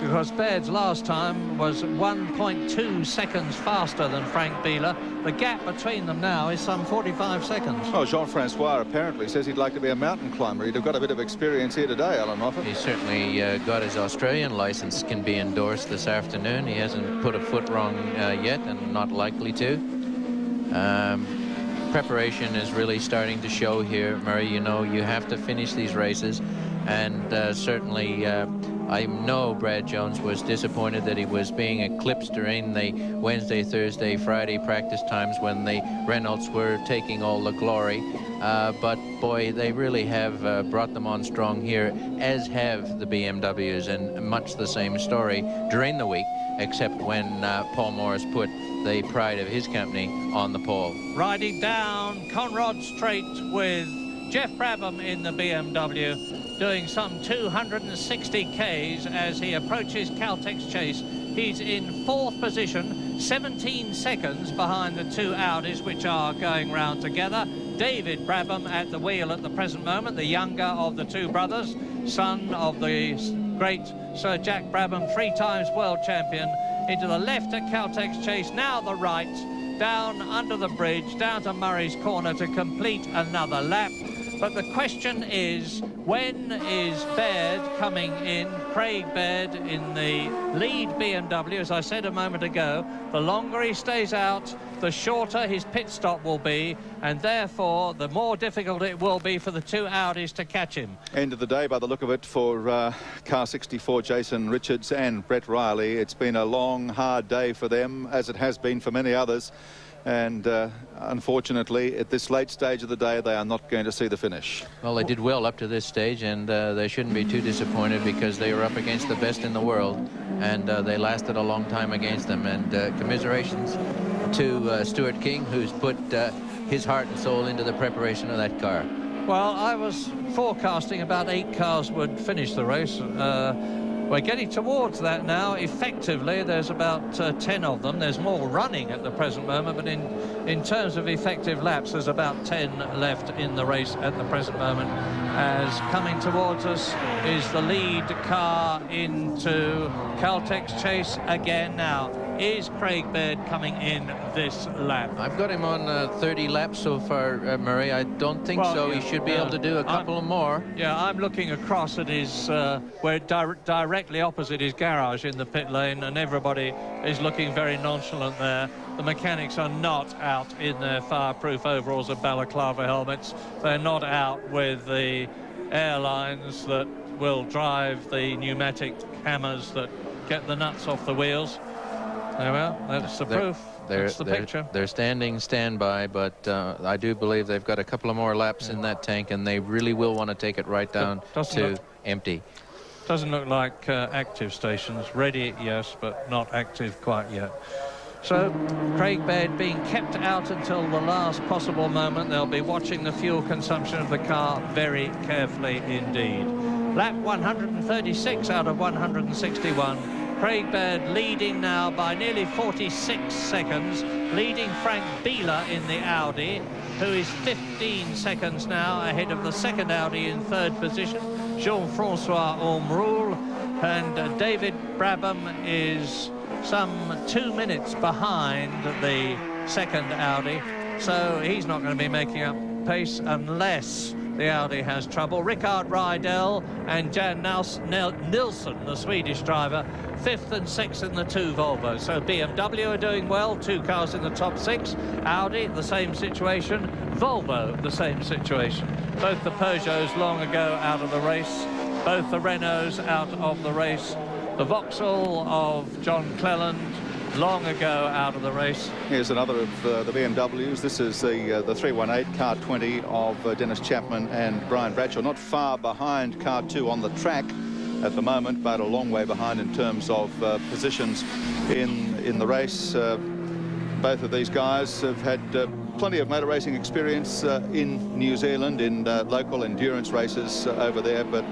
because Baird's last time was 1.2 seconds faster than Frank Biela. The gap between them now is some 45 seconds. Oh, Jean-Francois apparently says he'd like to be a mountain climber. He'd have got a bit of experience here today, Alan Moffat. He certainly got his Australian license, can be endorsed this afternoon. He hasn't put a foot wrong yet, and not likely to. Preparation is really starting to show here, Murray. You know, you have to finish these races, and certainly I know Brad Jones was disappointed that he was being eclipsed during the Wednesday, Thursday, Friday practice times when the Renaults were taking all the glory. But boy, they really have brought them on strong here, as have the BMWs, and much the same story during the week, except when Paul Morris put the pride of his company on the pole. Riding down Conrod Straight with Jeff Brabham in the BMW, doing some 260 Ks as he approaches Caltex Chase. He's in 4th position, 17 seconds behind the 2 Audis, which are going round together. David Brabham at the wheel at the present moment, the younger of the 2 brothers, son of the great Sir Jack Brabham, 3 times world champion. Into the left at Caltex Chase, now the right, down under the bridge, down to Murray's Corner to complete another lap. But the question is, when is Baird coming in? Craig Baird in the lead BMW, as I said a moment ago. The longer he stays out, the shorter his pit stop will be, and therefore the more difficult it will be for the 2 Audis to catch him. End of the day, by the look of it, for car 64, Jason Richards and Brett Riley. It's been a long, hard day for them, as it has been for many others. And unfortunately, at this late stage of the day, they are not going to see the finish. Well, they did well up to this stage, and they shouldn't be too disappointed because they were up against the best in the world, and they lasted a long time against them. And commiserations to Stuart King, who's put his heart and soul into the preparation of that car. Well, I was forecasting about 8 cars would finish the race. We're getting towards that now. Effectively, there's about 10 of them. There's more running at the present moment, but in terms of effective laps, there's about 10 left in the race at the present moment. As coming towards us is the lead car into Caltech's chase again now. Is Craig Baird coming in this lap? I've got him on 30 laps so far, Murray. I don't think so. He should be able to do a couple more. Yeah, I'm looking across at his, where directly opposite his garage in the pit lane, and everybody is looking very nonchalant there. The mechanics are not out in their fireproof overalls and balaclava helmets. They're not out with the airlines that will drive the pneumatic hammers that get the nuts off the wheels. Well, that's the proof. That's the picture. They're standby, but I do believe they've got a couple of more laps in that tank, and they really will want to take it right down to empty. Doesn't look like active stations. Ready, yes, but not active quite yet. So Craig Baird being kept out until the last possible moment. They'll be watching the fuel consumption of the car very carefully indeed. Lap 136 out of 161. Craig Baird leading now by nearly 46 seconds, leading Frank Bieler in the Audi, who is 15 seconds now ahead of the second Audi in third position, Jean-Francois Omroul, and David Brabham is some 2 minutes behind the second Audi, so he's not going to be making up pace unless the Audi has trouble. Rickard Rydell and Jan Nilsson, the Swedish driver, 5th and 6th in the 2 Volvos. So BMW are doing well, 2 cars in the top 6. Audi, the same situation. Volvo, the same situation. Both the Peugeots long ago out of the race. Both the Renaults out of the race. The Vauxhall of John Cleland, long ago out of the race. Here's another of the BMWs. This is the 318 car 20 of Dennis Chapman and Brian Bradshaw. Not far behind car 2 on the track at the moment, but a long way behind in terms of positions in the race. Both of these guys have had plenty of motor racing experience in New Zealand in local endurance races over there, but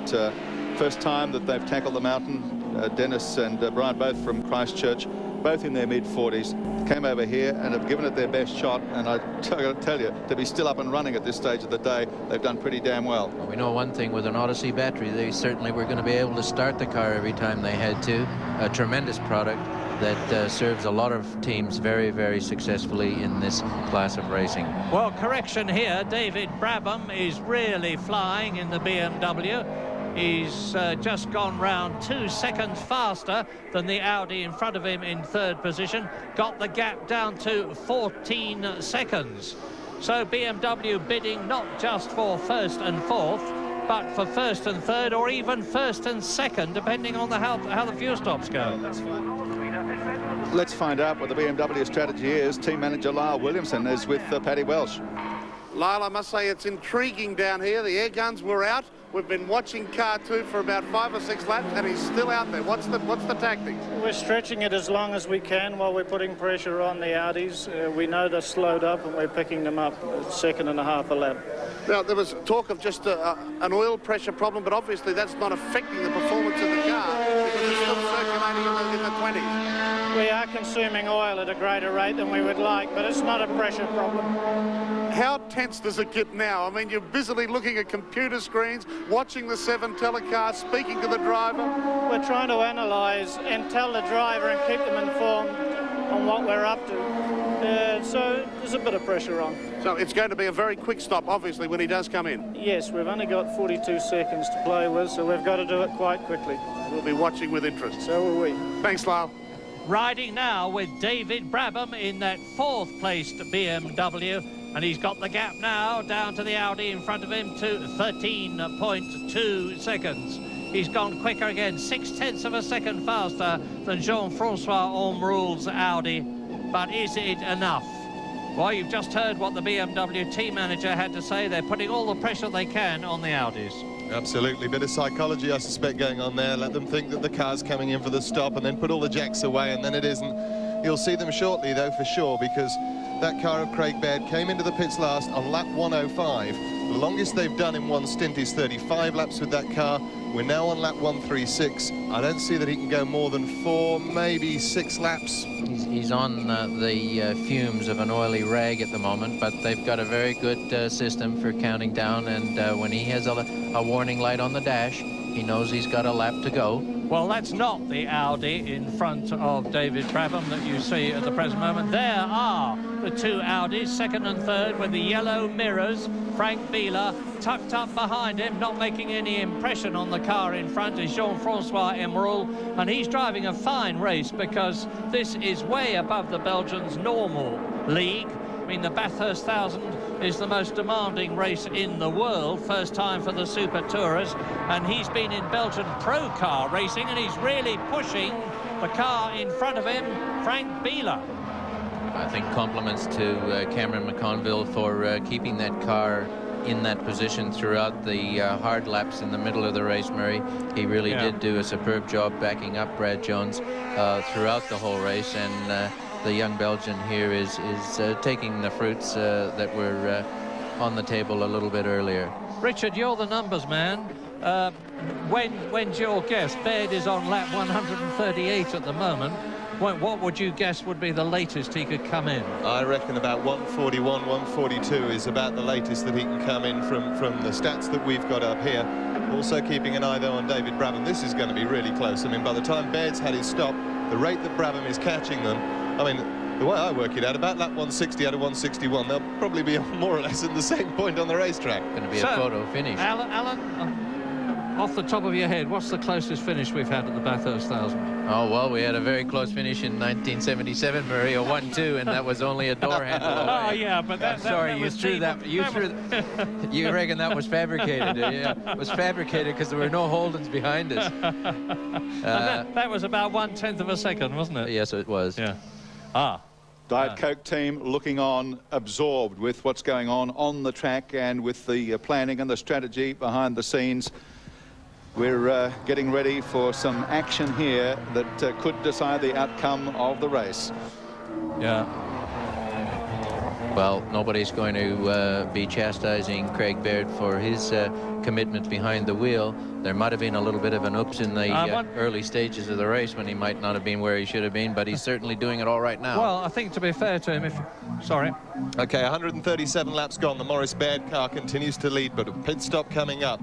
first time that they've tackled the mountain. Dennis and Brian, both from Christchurch, both in their mid-40s, came over here and have given it their best shot. And I've got to tell you, to be still up and running at this stage of the day, they've done pretty damn well. Well, we know one thing, with an Odyssey battery, they certainly were going to be able to start the car every time they had to. A tremendous product that serves a lot of teams very, very successfully in this class of racing. Well, correction here, David Brabham is really flying in the BMW. He's just gone round 2 seconds faster than the Audi in front of him in third position. Got the gap down to 14 seconds. So BMW bidding not just for first and fourth, but for first and third, or even first and second, depending on how the fuel stops go. Let's find out what the BMW strategy is. Team manager Lyle Williamson is with Paddy Welsh. Lyle, I must say it's intriguing down here. The air guns were out. We've been watching car 2 for about 5 or 6 laps, and he's still out there. What's the tactics? We're stretching it as long as we can while we're putting pressure on the Audis. We know they're slowed up, and we're picking them up a second and a half a lap. Now, there was talk of just an oil pressure problem, but obviously that's not affecting the performance of the car because it's still circulating in the 20s. We are consuming oil at a greater rate than we would like, but it's not a pressure problem. How tense does it get now? I mean, you're busily looking at computer screens, watching the 7 telecast, speaking to the driver. We're trying to analyse and tell the driver and keep them informed on what we're up to. So there's a bit of pressure on. So it's going to be a very quick stop, obviously, when he does come in. Yes, we've only got 42 seconds to play with, so we've got to do it quite quickly. We'll be watching with interest. So will we. Thanks, Lyle. Riding now with David Brabham in that 4th placed BMW, and he's got the gap now down to the Audi in front of him to 13.2 seconds. He's gone quicker again, 0.6 of a second faster than Jean-Francois Omroul's Audi, but is it enough? Well, you've just heard what the BMW team manager had to say. They're putting all the pressure they can on the Audis. Absolutely. Bit of psychology, I suspect, going on there. Let them think that the car's coming in for the stop and then put all the jacks away, and then it isn't. You'll see them shortly, though, for sure, because that car of Craig Baird came into the pits last on lap 105. The longest they've done in one stint is 35 laps with that car. We're now on lap 136. I don't see that he can go more than 4, maybe 6 laps. He's on the fumes of an oily rag at the moment, but they've got a very good system for counting down, and when he has a warning light on the dash, he knows he's got a lap to go. Well, that's not the Audi in front of David Brabham that you see at the present moment. There are the two Audis, second and third, with the yellow mirrors. Frank Bieler tucked up behind him, not making any impression on the car in front, is Jean-Francois Emerul, and he's driving a fine race because this is way above the Belgians' normal league. I mean, the Bathurst 1000 is the most demanding race in the world, first time for the Super Tourers, and he's been in Belgian pro car racing, and he's really pushing the car in front of him, Frank Bieler. I think compliments to Cameron McConville for keeping that car in that position throughout the hard laps in the middle of the race, Murray. He really did do a superb job backing up Brad Jones throughout the whole race, and the young Belgian here is taking the fruits that were on the table a little bit earlier. Richard, you're the numbers man. When's your guess? Baird is on lap 138 at the moment. What would you guess would be the latest he could come in? I reckon about 141, 142 is about the latest that he can come in from the stats that we've got up here. Also keeping an eye, though, on David Brabham. This is going to be really close. I mean, by the time Baird's had his stop, the rate that Brabham is catching them, I mean, the way I work it out, about lap 160 out of 161, they'll probably be more or less at the same point on the racetrack. Going to be a photo finish. Alan, off the top of your head, what's the closest finish we've had at the Bathurst 1000? Oh, well, we had a very close finish in 1977, Murray, a 1-2, and that was only a door handle away. Oh, yeah, but that, sorry, that you was threw that. You reckon that was fabricated? Yeah, it was fabricated because there were no Holdens behind us. That was about 1/10 of a second, wasn't it? Yes, it was. Yeah. Diet Coke team looking on, absorbed with what's going on the track and with the planning and the strategy behind the scenes. We're getting ready for some action here that could decide the outcome of the race. Yeah. Well, nobody's going to be chastising Craig Baird for his commitment behind the wheel. There might have been a little bit of an oops in the early stages of the race when he might not have been where he should have been, but he's certainly doing it all right now. Well, I think to be fair to him, Sorry. Okay, 137 laps gone. The Morris Baird car continues to lead, but a pit stop coming up.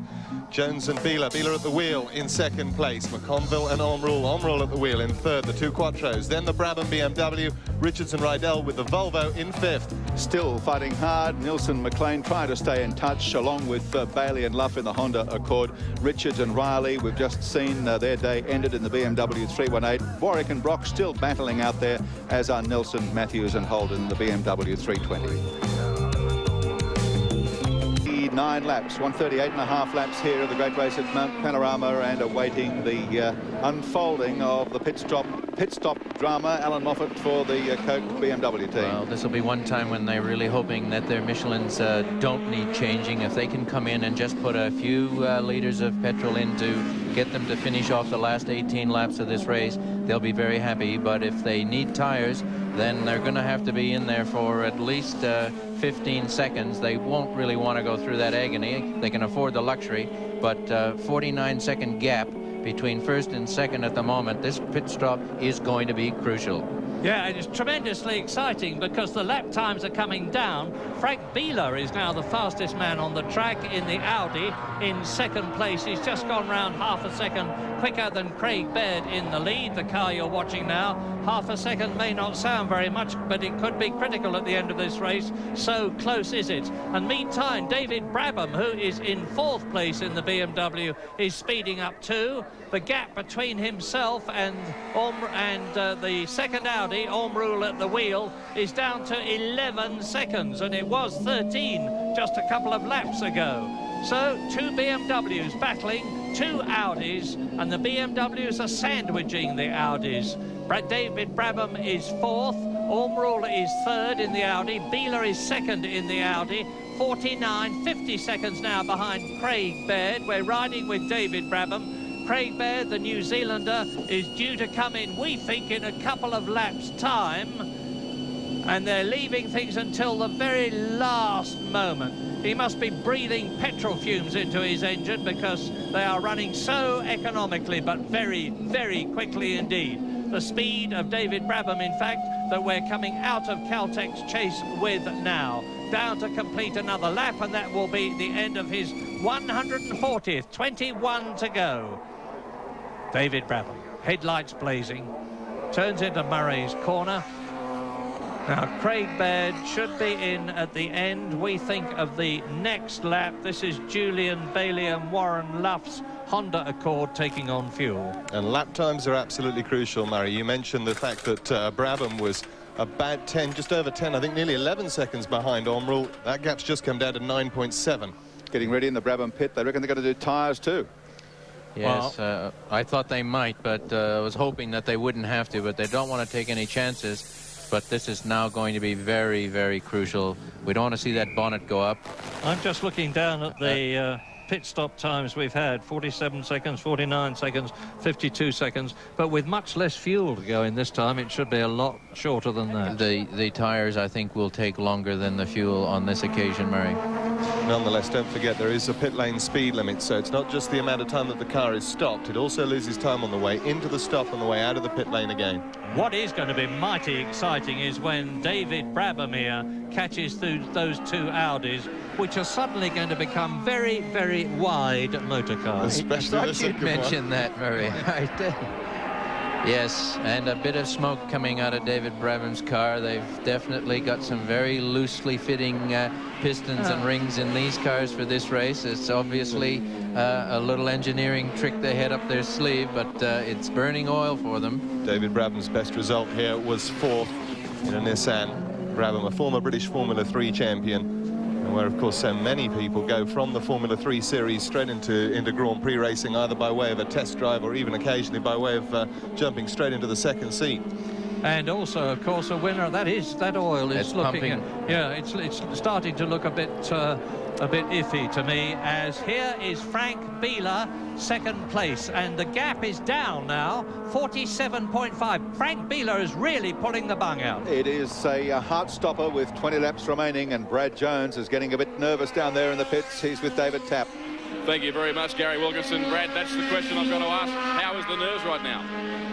Jones and Bieler at the wheel in second place. McConville and Omrul at the wheel in third, the two Quattros. Then the Brabham BMW, Richards and Rydell with the Volvo in fifth. Still fighting hard. Nilsson McLean trying to stay in touch, along with Bailey and Luff in the Honda Accord. Richards and Riley, we've just seen their day ended in the BMW 318. Warwick and Brock still battling out there, as are Nelson, Matthews and Holden in the BMW 320. 9 laps, 138.5 laps here at the great race at Mount Panorama, and awaiting the unfolding of the pit stop drama. Alan Moffat for the Coke BMW team. Well, this will be one time when they're really hoping that their Michelins don't need changing. If they can come in and just put a few litres of petrol in to get them to finish off the last 18 laps of this race, they'll be very happy. But if they need tires, then they're going to have to be in there for at least 15 seconds. They won't really want to go through that agony. They can afford the luxury, but 49-second gap between first and second at the moment. This pit stop is going to be crucial. Yeah, it is tremendously exciting because the lap times are coming down. Frank Bieler is now the fastest man on the track in the Audi in second place. He's just gone round half a second quicker than Craig Baird in the lead, the car you're watching now. Half a second may not sound very much, but it could be critical at the end of this race. So close is it. And meantime, David Brabham, who is in fourth place in the BMW, is speeding up too. The gap between himself and the second Audi, Omrul at the wheel, is down to 11 seconds, and it was 13 just a couple of laps ago. So two BMWs battling, two Audis, and the BMWs are sandwiching the Audis. David Brabham is fourth. Ormerul is third in the Audi. Beeler is second in the Audi. 50 seconds now behind Craig Baird. We're riding with David Brabham. Craig Baird, the New Zealander, is due to come in, we think, in a couple of laps' time. And they're leaving things until the very last moment. He must be breathing petrol fumes into his engine because they are running so economically, but very, very quickly indeed. The speed of David Brabham, in fact, that we're coming out of Caltech's chase with now. Down to complete another lap, and that will be the end of his 140th. 21 to go. David Brabham, headlights blazing, turns into Murray's corner. Now, Craig Baird should be in at the end, we think, of the next lap. This is Julian Bailey and Warren Luff's Honda Accord taking on fuel. And lap times are absolutely crucial, Murray. You mentioned the fact that Brabham was about 10, just over 10, I think nearly 11 seconds behind Ormerul. That gap's just come down to 9.7. Getting ready in the Brabham pit. They reckon they're going to do tyres too. Yes, I thought they might, but I was hoping that they wouldn't have to, but they don't want to take any chances. But this is now going to be very, very crucial. We don't want to see that bonnet go up. I'm just looking down at the pit stop times we've had. 47 seconds, 49 seconds, 52 seconds. But with much less fuel to go in this time, it should be a lot shorter than that. The tyres, I think, will take longer than the fuel on this occasion, Murray. Nonetheless, don't forget there is a pit lane speed limit, so it's not just the amount of time that the car is stopped. It also loses time on the way into the stop and the way out of the pit lane again. What is going to be mighty exciting is when David Brabham here catches through those two Audis, which are suddenly going to become very, very wide motor cars. Especially I thought you'd mention that, Murray. Yes, and a bit of smoke coming out of David Brabham's car. They've definitely got some very loosely fitting pistons and rings in these cars for this race. It's obviously a little engineering trick they had up their sleeve, but it's burning oil for them. David Brabham's best result here was 4th in a Nissan. Brabham, a former British Formula 3 champion, and where, of course, so many people go from the Formula 3 series straight into Grand Prix racing, either by way of a test drive or even occasionally by way of jumping straight into the second seat. And also, of course, a winner. That oil is looking, it's starting to look a bit iffy to me. As here is Frank Beeler, second place, and the gap is down now, 47.5. Frank Beeler is really pulling the bung out. It is a heart stopper with 20 laps remaining, and Brad Jones is getting a bit nervous down there in the pits. He's with David Tapp. Thank you very much, Gary Wilkinson. Brad, that's the question I've got to ask. How is the nerves right now?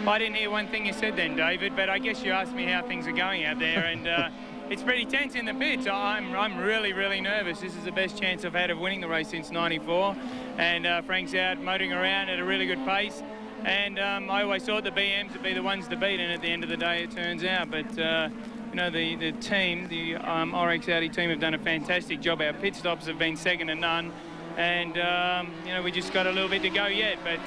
I didn't hear one thing you said then, David, but I guess you asked me how things are going out there, and it's pretty tense in the pits. I'm really, really nervous. This is the best chance I've had of winning the race since '94, and Frank's out motoring around at a really good pace, and I always thought the BMs would be the ones to beat, and at the end of the day it turns out, but you know, the team, the RX Audi team, have done a fantastic job. Our pit stops have been second to none, and you know, we just got a little bit to go yet, but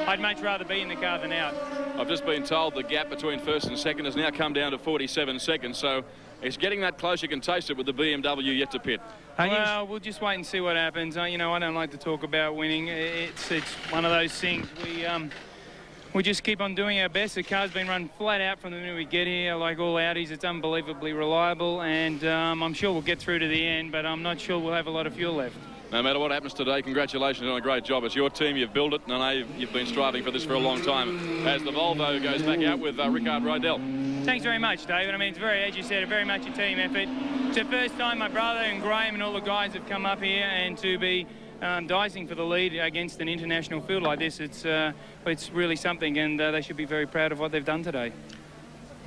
I'd much rather be in the car than out. I've just been told the gap between first and second has now come down to 47 seconds, so it's getting that close. You can taste it with the BMW yet to pit. Well, we'll just wait and see what happens. You know, I don't like to talk about winning. It's one of those things. We just keep on doing our best. The car's been run flat out from the minute we get here. Like all Audis, it's unbelievably reliable, and I'm sure we'll get through to the end, but I'm not sure we'll have a lot of fuel left. No matter what happens today, congratulations on a great job. It's your team, you've built it, and I know you've been striving for this for a long time. As the Volvo goes back out with Rickard Rydell. Thanks very much, David. I mean, it's very, as you said, very much a team effort. It's the first time my brother and Graham and all the guys have come up here, and to be dicing for the lead against an international field like this, it's really something, and they should be very proud of what they've done today.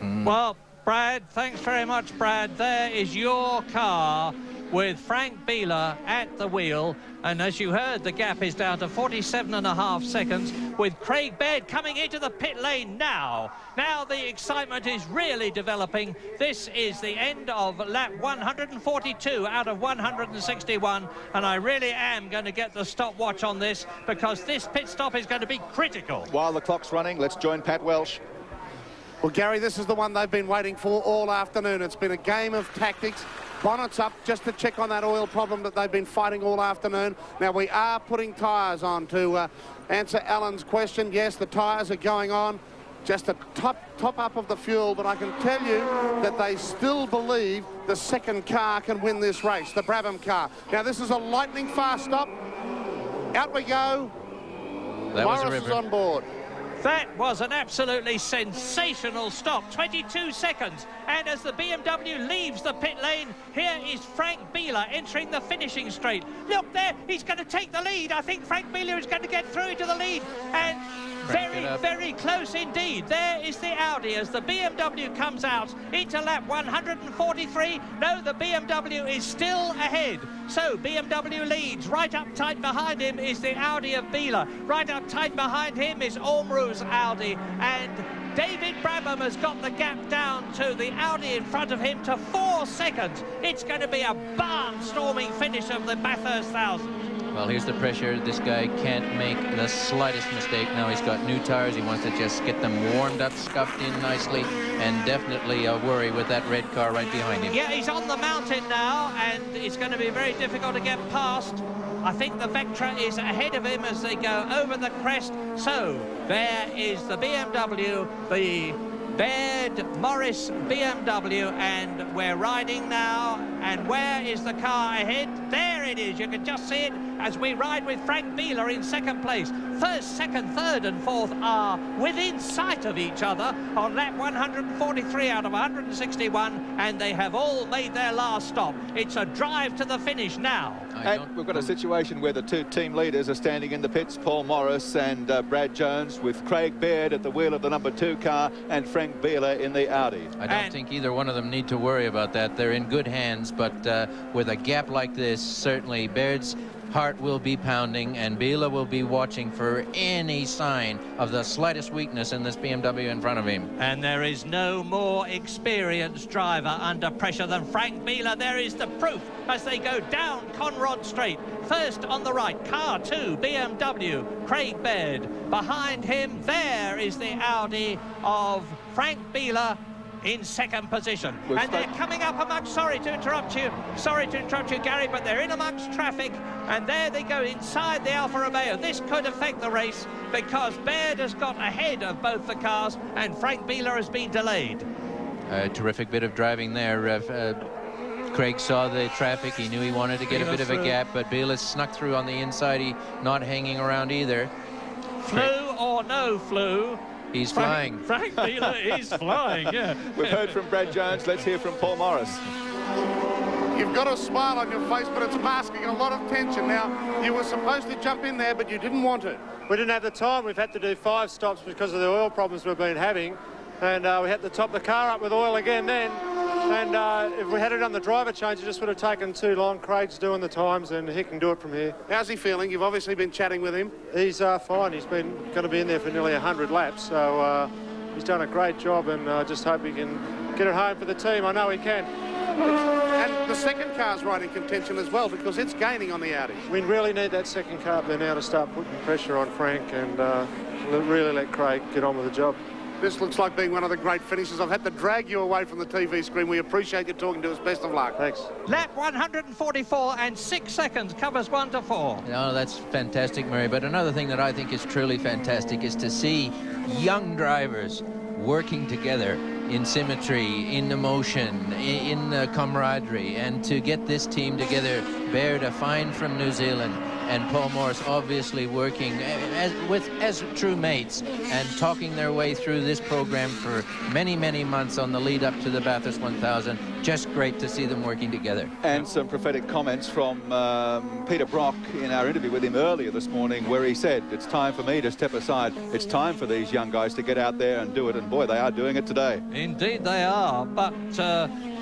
Well, Brad, thanks very much, Brad. There is your car with Frank Beeler at the wheel, and as you heard, the gap is down to 47.5 seconds with Craig Baird coming into the pit lane now. Now the excitement is really developing. This is the end of lap 142 out of 161, and I really am going to get the stopwatch on this because this pit stop is going to be critical. While the clock's running, let's join Pat Welsh. Well, Gary, this is the one they've been waiting for all afternoon. It's been a game of tactics. Bonnets up just to check on that oil problem that they've been fighting all afternoon. Now, we are putting tyres on to answer Alan's question. Yes, the tyres are going on. just a top up of the fuel, but I can tell you that they still believe the second car can win this race, the Brabham car. Now, this is a lightning fast stop. Out we go. That was a Morris is ripper. on board. That was an absolutely sensational stop, 22 seconds. And as the BMW leaves the pit lane, here is Frank Bieler entering the finishing straight. Look there, he's going to take the lead. I think Frank Bieler is going to get through to the lead. And very close indeed. There is the Audi as the BMW comes out into lap 143. No, the BMW is still ahead. So BMW leads. Right up tight behind him is the Audi of Bieler. Right up tight behind him is Ormru's Audi. And David Brabham has got the gap down to the Audi in front of him to 4 seconds. It's going to be a barnstorming finish of the Bathurst 1000. Well, here's the pressure. This guy can't make the slightest mistake. Now he's got new tires. He wants to just get them warmed up, scuffed in nicely, and definitely a worry with that red car right behind him. Yeah, he's on the mountain now, and it's going to be very difficult to get past. I think the Vectra is ahead of him as they go over the crest. So there is the BMW, the Baird Morris BMW, and we're riding now. And where is the car ahead? There it is. You can just see it as we ride with Frank Bieler in second place. First, second, third and fourth are within sight of each other on lap 143 out of 161, and they have all made their last stop. It's a drive to the finish now. And we've got a situation where the two team leaders are standing in the pits, Paul Morris and Brad Jones, with Craig Baird at the wheel of the number 2 car and Frank Bieler in the Audi. I don't think either one of them need to worry about that. They're in good hands, but with a gap like this, certainly Baird's heart will be pounding, and Bieler will be watching for any sign of the slightest weakness in this BMW in front of him. And there is no more experienced driver under pressure than Frank Bieler. There is the proof as they go down Conrod Straight. First on the right, car 2, BMW, Craig Baird. Behind him, there is the Audi of Frank Bieler in second position. And they're coming up amongst, sorry to interrupt you, Gary, but they're in amongst traffic, and there they go inside the Alfa Romeo. This could affect the race because Baird has got ahead of both the cars and Frank Bieler has been delayed. A terrific bit of driving there. Craig saw the traffic. He knew he wanted to get a bit of a gap, but Bieler snuck through on the inside. He not hanging around either. Flew or no flew, he's flying. Frank Bieler is flying, yeah. We've heard from Brad Jones. Let's hear from Paul Morris. You've got a smile on your face, but it's masking a lot of tension. Now, you were supposed to jump in there, but you didn't want to. We didn't have the time. We've had to do 5 stops because of the oil problems we've been having. And we had to top the car up with oil again then. And if we had it on the driver change, it just would have taken too long. Craig's doing the times, and he can do it from here. How's he feeling? You've obviously been chatting with him. He's fine. He's been going to be in there for nearly 100 laps. So he's done a great job, and I just hope he can get it home for the team. I know he can. And the second car's right in contention as well because it's gaining on the Audi. We really need that second car there now to start putting pressure on Frank and really let Craig get on with the job. This looks like being one of the great finishes. I've had to drag you away from the TV screen. We appreciate you talking to us. Best of luck. Thanks. Lap 144 and 6 seconds covers 1 to 4. No, that's fantastic, Murray. But another thing that I think is truly fantastic is to see young drivers working together in symmetry, in emotion, in camaraderie, and to get this team together. Baird, a find from New Zealand, and Paul Morris obviously working as true mates and talking their way through this program for many, many months on the lead up to the Bathurst 1000. Just great to see them working together. And some prophetic comments from Peter Brock in our interview with him earlier this morning, where he said, it's time for me to step aside. It's time for these young guys to get out there and do it. And boy, they are doing it today. Indeed they are, but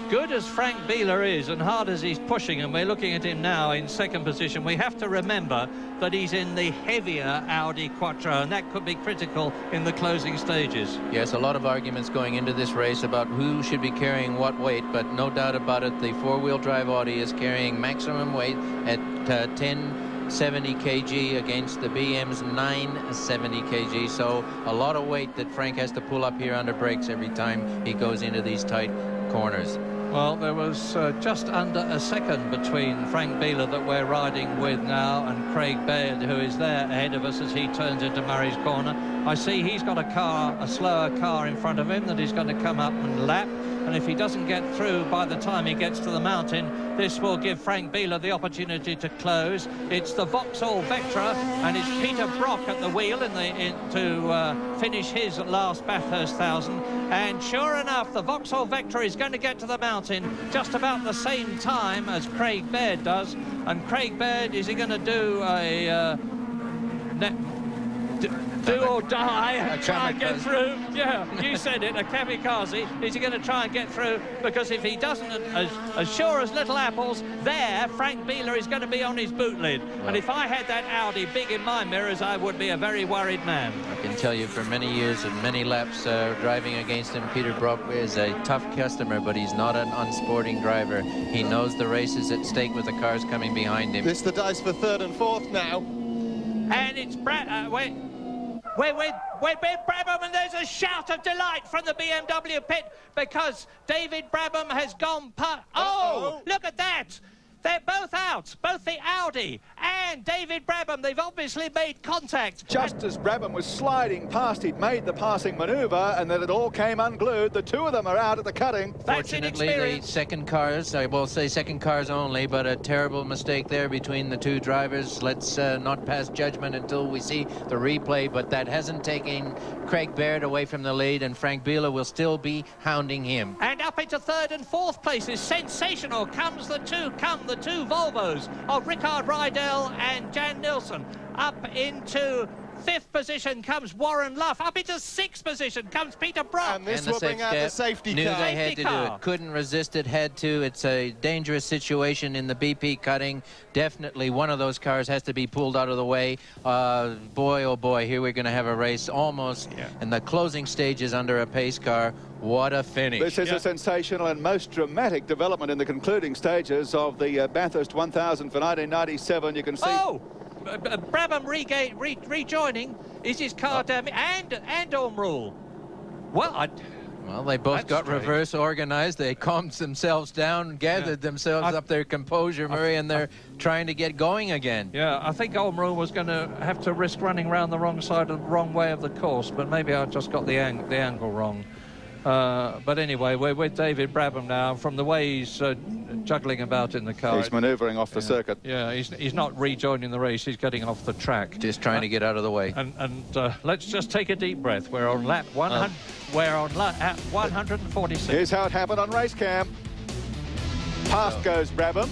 good as Frank Bieler is and hard as he's pushing, and we're looking at him now in second position, we have to remember that he's in the heavier Audi Quattro, and that could be critical in the closing stages. Yes, a lot of arguments going into this race about who should be carrying what weight, but no doubt about it, the four-wheel drive Audi is carrying maximum weight at 1070 kg against the BM's 970 kg, so a lot of weight that Frank has to pull up here under brakes every time he goes into these tight corners. Well, there was just under a second between Frank Bieler that we're riding with now and Craig Baird, who is there ahead of us as he turns into Murray's corner. I see he's got a slower car in front of him that he's going to come up and lap. And if he doesn't get through by the time he gets to the mountain, this will give Frank Bieler the opportunity to close. It's the Vauxhall Vectra, and it's Peter Brock at the wheel to finish his last Bathurst 1000. And sure enough, the Vauxhall Vectra is going to get to the mountain just about the same time as Craig Baird does. And Craig Baird, is he going to do a do or die and try and get through? Yeah, you said it, a kamikaze. Is he going to try and get through? Because if he doesn't, as sure as little apples, there, Frank Bieler is going to be on his boot lid. And if I had that Audi big in my mirrors, I would be a very worried man. I can tell you for many years and many laps driving against him, Peter Brock is a tough customer, but he's not an unsporting driver. He knows the race is at stake with the cars coming behind him. It's the dice for third and fourth now. And it's We're Brabham, and there's a shout of delight from the BMW pit because David Brabham has gone past. Oh, look at that! They're both out, both the Audi and David Brabham. They've obviously made contact. Just as Brabham was sliding past, he'd made the passing manoeuvre, and then it all came unglued. The two of them are out at the cutting. Fortunately, the second cars, I will say second cars only, but a terrible mistake there between the two drivers. Let's not pass judgment until we see the replay, but that hasn't taken Craig Baird away from the lead, and Frank Bieler will still be hounding him. And up into third and fourth places, sensational, come the two Volvos of Rickard Rydell and Jan Nilsson. Up into fifth position comes Warren Luff. Up into sixth position comes Peter Brock. And this will bring out the safety car. Knew they had to do it. Couldn't resist it, had to. It's a dangerous situation in the BP cutting. Definitely one of those cars has to be pulled out of the way. Boy, oh boy, here we're going to have a race almost in the closing stages under a pace car. What a finish. This is a sensational and most dramatic development in the concluding stages of the Bathurst 1000 for 1997. You can see... Oh! Brabham rejoining. Is his car damaged? And Ormrule. Well, they both got reverse organized. They calmed themselves down, gathered themselves up their composure, Murray, and they're trying to get going again. Yeah, I think Ormrule was going to have to risk running around the wrong side of the wrong way of the course, but maybe I just got the angle wrong. But anyway, we're with David Brabham now. From the way he's juggling about in the car, he's manoeuvring off the circuit. Yeah, he's not rejoining the race. He's getting off the track, just trying to get out of the way. And let's just take a deep breath. We're on lap 100. We're on lap 146. Here's how it happened on race cam. Past goes Brabham.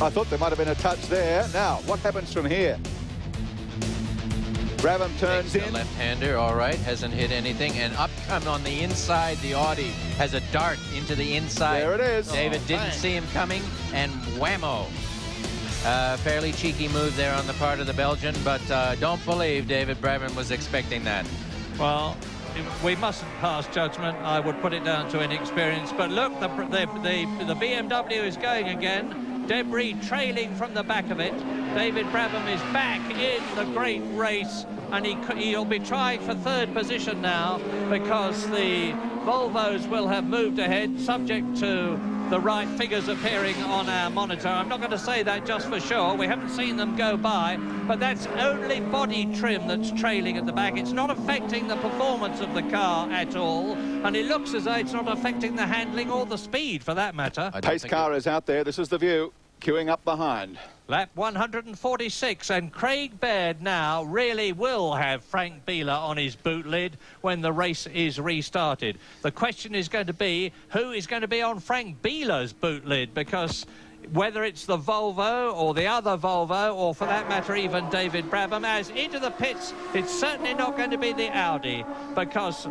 I thought there might have been a touch there. Now, what happens from here? Brabham turns in. Left-hander, all right, hasn't hit anything. And up come on the inside, the Audi has a dart into the inside. There it is. David didn't see him coming, and whammo. Fairly cheeky move there on the part of the Belgian, but don't believe David Brabham was expecting that. Well, we mustn't pass judgment. I would put it down to inexperience. But look, the BMW is going again. Debris trailing from the back of it. David Brabham is back in the great race, and he'll be trying for third position now because the Volvos will have moved ahead, subject to the right figures appearing on our monitor. I'm not going to say that just for sure. We haven't seen them go by, but that's only body trim that's trailing at the back. It's not affecting the performance of the car at all, and it looks as though it's not affecting the handling or the speed, for that matter. Pace car is out there. This is the view, queuing up behind. Lap 146, and Craig Baird now really will have Frank Bieler on his boot lid when the race is restarted. The question is going to be, who is going to be on Frank Bieler's boot lid? Because whether it's the Volvo or the other Volvo, or for that matter even David Brabham, as into the pits, it's certainly not going to be the Audi, because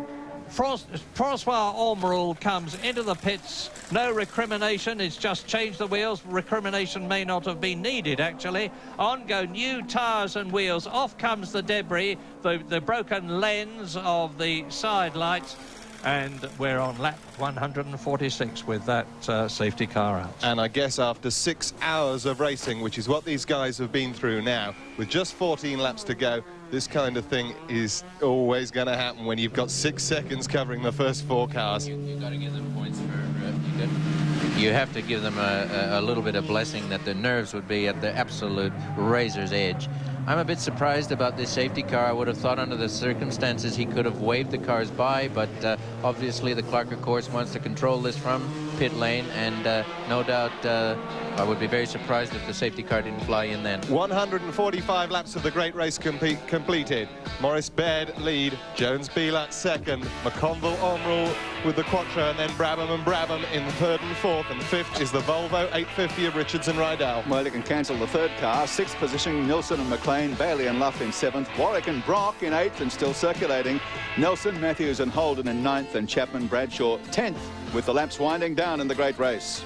Francois Ormrule comes into the pits. No recrimination, it's just changed the wheels. Recrimination may not have been needed, actually. On go new tyres and wheels. Off comes the debris, the broken lens of the side lights. And we're on lap 146 with that safety car out. And I guess after 6 hours of racing, which is what these guys have been through now, with just 14 laps to go, this kind of thing is always going to happen when you've got 6 seconds covering the first 4 cars. You've got to give them points for... you have to give them a little bit of blessing that the nerves would be at the absolute razor's edge. I'm a bit surprised about this safety car. I would have thought under the circumstances he could have waved the cars by, but obviously the Clark, of course, wants to control this from pit lane, and no doubt I would be very surprised if the safety car didn't fly in then. 145 laps of the great race completed. Morris Baird lead, Jones Beeler second, McConville Omrule with the Quattro, and then Brabham in third and fourth, and fifth is the Volvo 850 of Richards and Rydell. Well, you can cancel the third car. Sixth position, Nilsson and McLean, Bailey and Luff in seventh, Warwick and Brock in eighth and still circulating, Nelson, Matthews and Holden in ninth, and Chapman, Bradshaw 10th, with the laps winding down in the great race.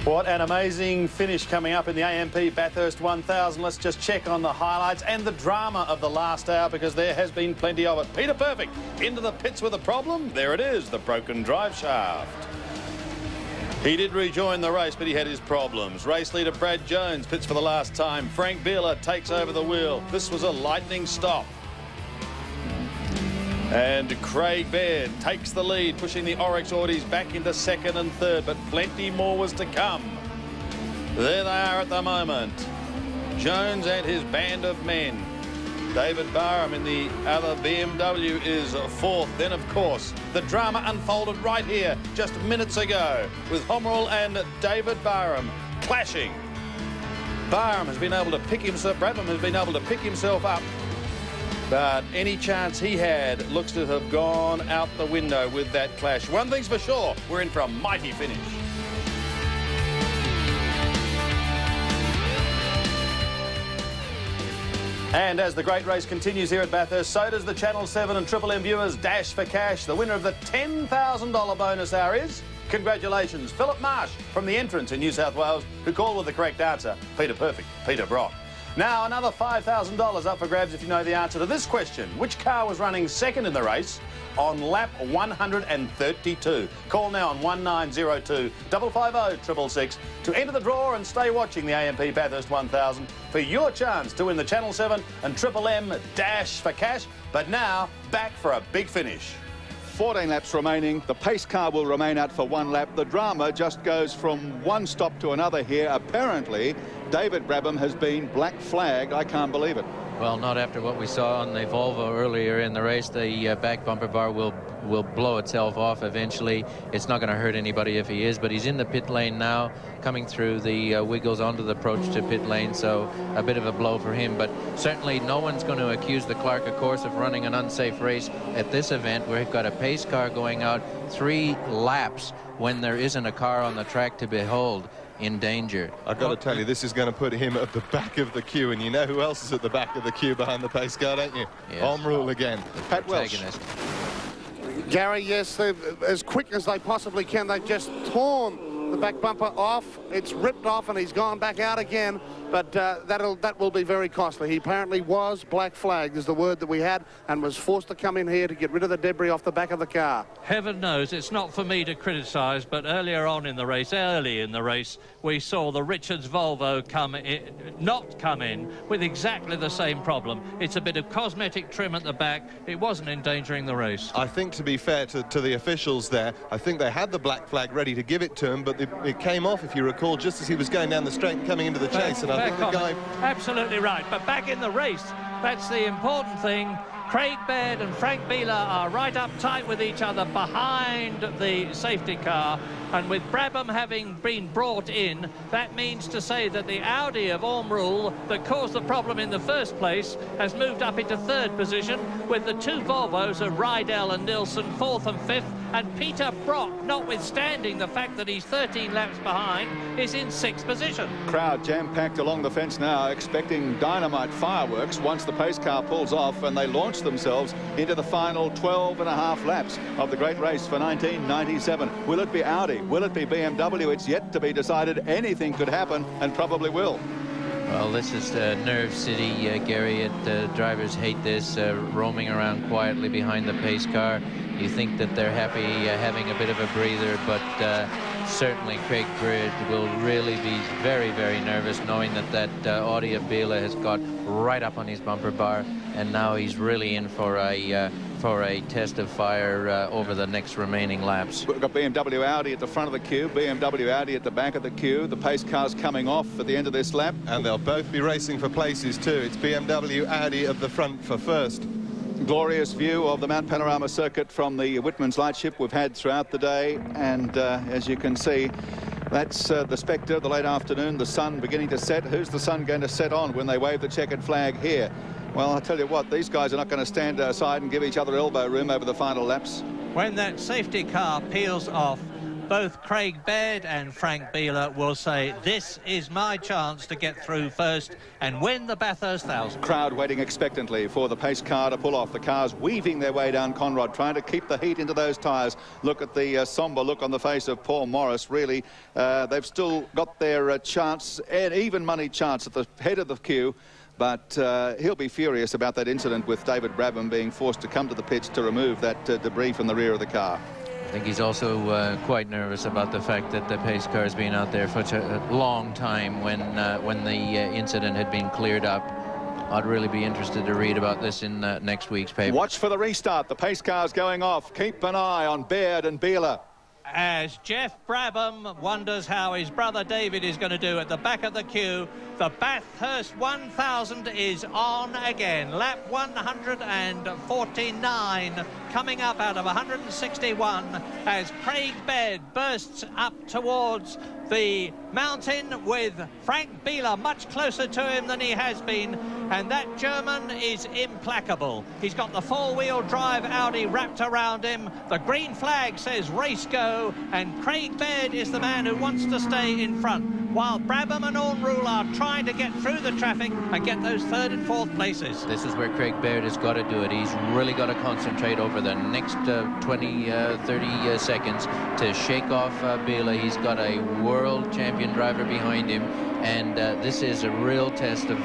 What an amazing finish coming up in the AMP Bathurst 1000. Let's just check on the highlights and the drama of the last hour, because there has been plenty of it. Peter Perfect into the pits with a problem. There it is, the broken drive shaft. He did rejoin the race, but he had his problems. Race leader Brad Jones pits for the last time. Frank Beeler takes over the wheel. This was a lightning stop. And Craig Baird takes the lead, pushing the Oryx Audis back into second and third, but plenty more was to come. There they are at the moment. Jones and his band of men. David Barham in the other BMW is fourth. Then, of course, the drama unfolded right here just minutes ago with Homrule and David Barham clashing. Barham has been able to pick himself, Brabham has been able to pick himself up, but any chance he had looks to have gone out the window with that clash. One thing's for sure, we're in for a mighty finish. And as the great race continues here at Bathurst, so does the Channel 7 and Triple M viewers dash for cash. The winner of the $10,000 bonus hour is, congratulations, Philip Marsh from the Entrance in New South Wales, who called with the correct answer, Peter Perfect, Peter Brock. Now, another $5,000 up for grabs if you know the answer to this question. Which car was running second in the race on lap 132? Call now on 1902 550 666 to enter the draw and stay watching the AMP Bathurst 1000 for your chance to win the Channel 7 and Triple M dash for cash. But now, back for a big finish. 14 laps remaining. The pace car will remain out for one lap. The drama just goes from one stop to another here. Apparently, David Brabham has been black flagged. I can't believe it. Well, not after what we saw on the Volvo earlier in the race. The back bumper bar will blow itself off eventually. It's not going to hurt anybody if he is, but he's in the pit lane now, coming through the wiggles onto the approach to pit lane, so a bit of a blow for him. But certainly no one's going to accuse the Clark, of course, of running an unsafe race at this event, where we've got a pace car going out 3 laps when there isn't a car on the track to behold. In danger. I've got to tell you, this is going to put him at the back of the queue, and you know who else is at the back of the queue behind the pace car, don't you? Yes. Omrule again. Pat Welsh. Gary, yes, as quick as they possibly can. They've just torn the back bumper off. It's ripped off, and he's gone back out again. But that will be very costly. He apparently was black flagged, is the word that we had, and was forced to come in here to get rid of the debris off the back of the car. Heaven knows it's not for me to criticise, but earlier on in the race, we saw the Richards Volvo not come in with exactly the same problem. It's a bit of cosmetic trim at the back. It wasn't endangering the race. I think, to be fair to the officials there, I think they had the black flag ready to give it to him, but it came off, if you recall, just as he was going down the straight and coming into the chase. And I think the guy... Absolutely right, but back in the race, that's the important thing. Craig Baird and Frank Beeler are right up tight with each other behind the safety car, and with Brabham having been brought in, that means to say that the Audi of Omrule that caused the problem in the first place has moved up into third position, with the 2 Volvos of Rydell and Nilsson fourth and fifth, and Peter Brock, notwithstanding the fact that he's 13 laps behind, is in 6th position. Crowd jam-packed along the fence now, expecting dynamite fireworks once the pace car pulls off and they launch themselves into the final 12.5 laps of the great race for 1997. Will it be Audi? Will it be BMW? It's yet to be decided. Anything could happen, and probably will. Well, this is Nerve City, Gary. Drivers hate this, roaming around quietly behind the pace car. You think that they're happy having a bit of a breather, but certainly Craig Baird will really be very, very nervous, knowing that Audi of Beeler has got right up on his bumper bar, and now he's really in for a for a test of fire over the next remaining laps. We've got BMW Audi at the front of the queue, BMW Audi at the back of the queue. The pace cars coming off at the end of this lap. And they'll both be racing for places too. It's BMW Audi at the front for first. Glorious view of the Mount Panorama circuit from the Whitman's lightship we've had throughout the day, and as you can see, that's the spectre, the late afternoon, the sun beginning to set. Who's the sun going to set on when they wave the checkered flag here? Well, I'll tell you what, these guys are not going to stand aside and give each other elbow room over the final laps. When that safety car peels off, both Craig Baird and Frank Bieler will say, this is my chance to get through first and win the Bathurst 1000. Crowd waiting expectantly for the pace car to pull off. The cars weaving their way down Conrod, trying to keep the heat into those tyres. Look at the sombre look on the face of Paul Morris. Really, they've still got their chance, an even money chance at the head of the queue. But he'll be furious about that incident with David Brabham being forced to come to the pits to remove that debris from the rear of the car. I think he's also quite nervous about the fact that the pace car has been out there for such a long time when the incident had been cleared up. I'd really be interested to read about this in next week's paper. Watch for the restart. The pace car's going off. Keep an eye on Baird and Bieler. As Jeff Brabham wonders how his brother David is going to do at the back of the queue, the Bathurst 1000 is on again. Lap 149 coming up out of 161 as Craig Baird bursts up towards the mountain with Frank Bieler much closer to him than he has been, and that German is implacable. He's got the four-wheel drive Audi wrapped around him. The green flag says race go, and Craig Baird is the man who wants to stay in front, while Brabham and Ornrule are trying to get through the traffic and get those third and fourth places. This is where Craig Baird has got to do it. He's really got to concentrate over the next 20, 30 seconds to shake off Bieler. He's got a world champion driver behind him, and this is a real test of,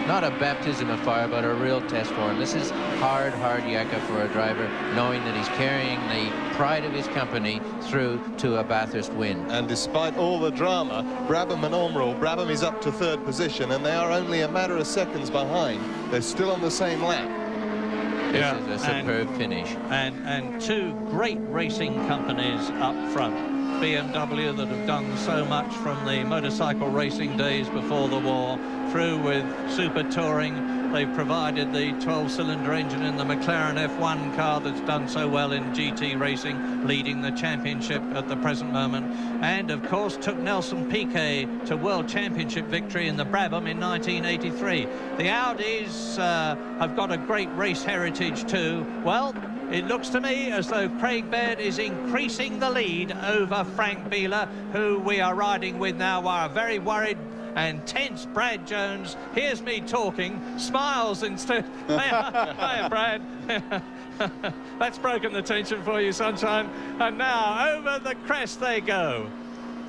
not a baptism of fire, but a real test for him. This is hard yakka for a driver, knowing that he's carrying the pride of his company through to a Bathurst win. And despite all the drama, Brabham and Ornrule, Brabham is up to third position, and they are only a matter of seconds behind. They're still on the same lap. This is a superb finish. And two great racing companies up front. BMW, that have done so much from the motorcycle racing days before the war, through with super touring. They've provided the 12-cylinder engine in the McLaren F1 car that's done so well in GT racing, leading the championship at the present moment, and of course took Nelson Piquet to World Championship victory in the Brabham in 1983. The Audis have got a great race heritage too. Well, it looks to me as though Craig Baird is increasing the lead over Frank Bieler, who we are riding with now, while a very worried and tense Brad Jones hears me talking, smiles instead. Hiya, Brad. That's broken the tension for you, sunshine. And now over the crest they go,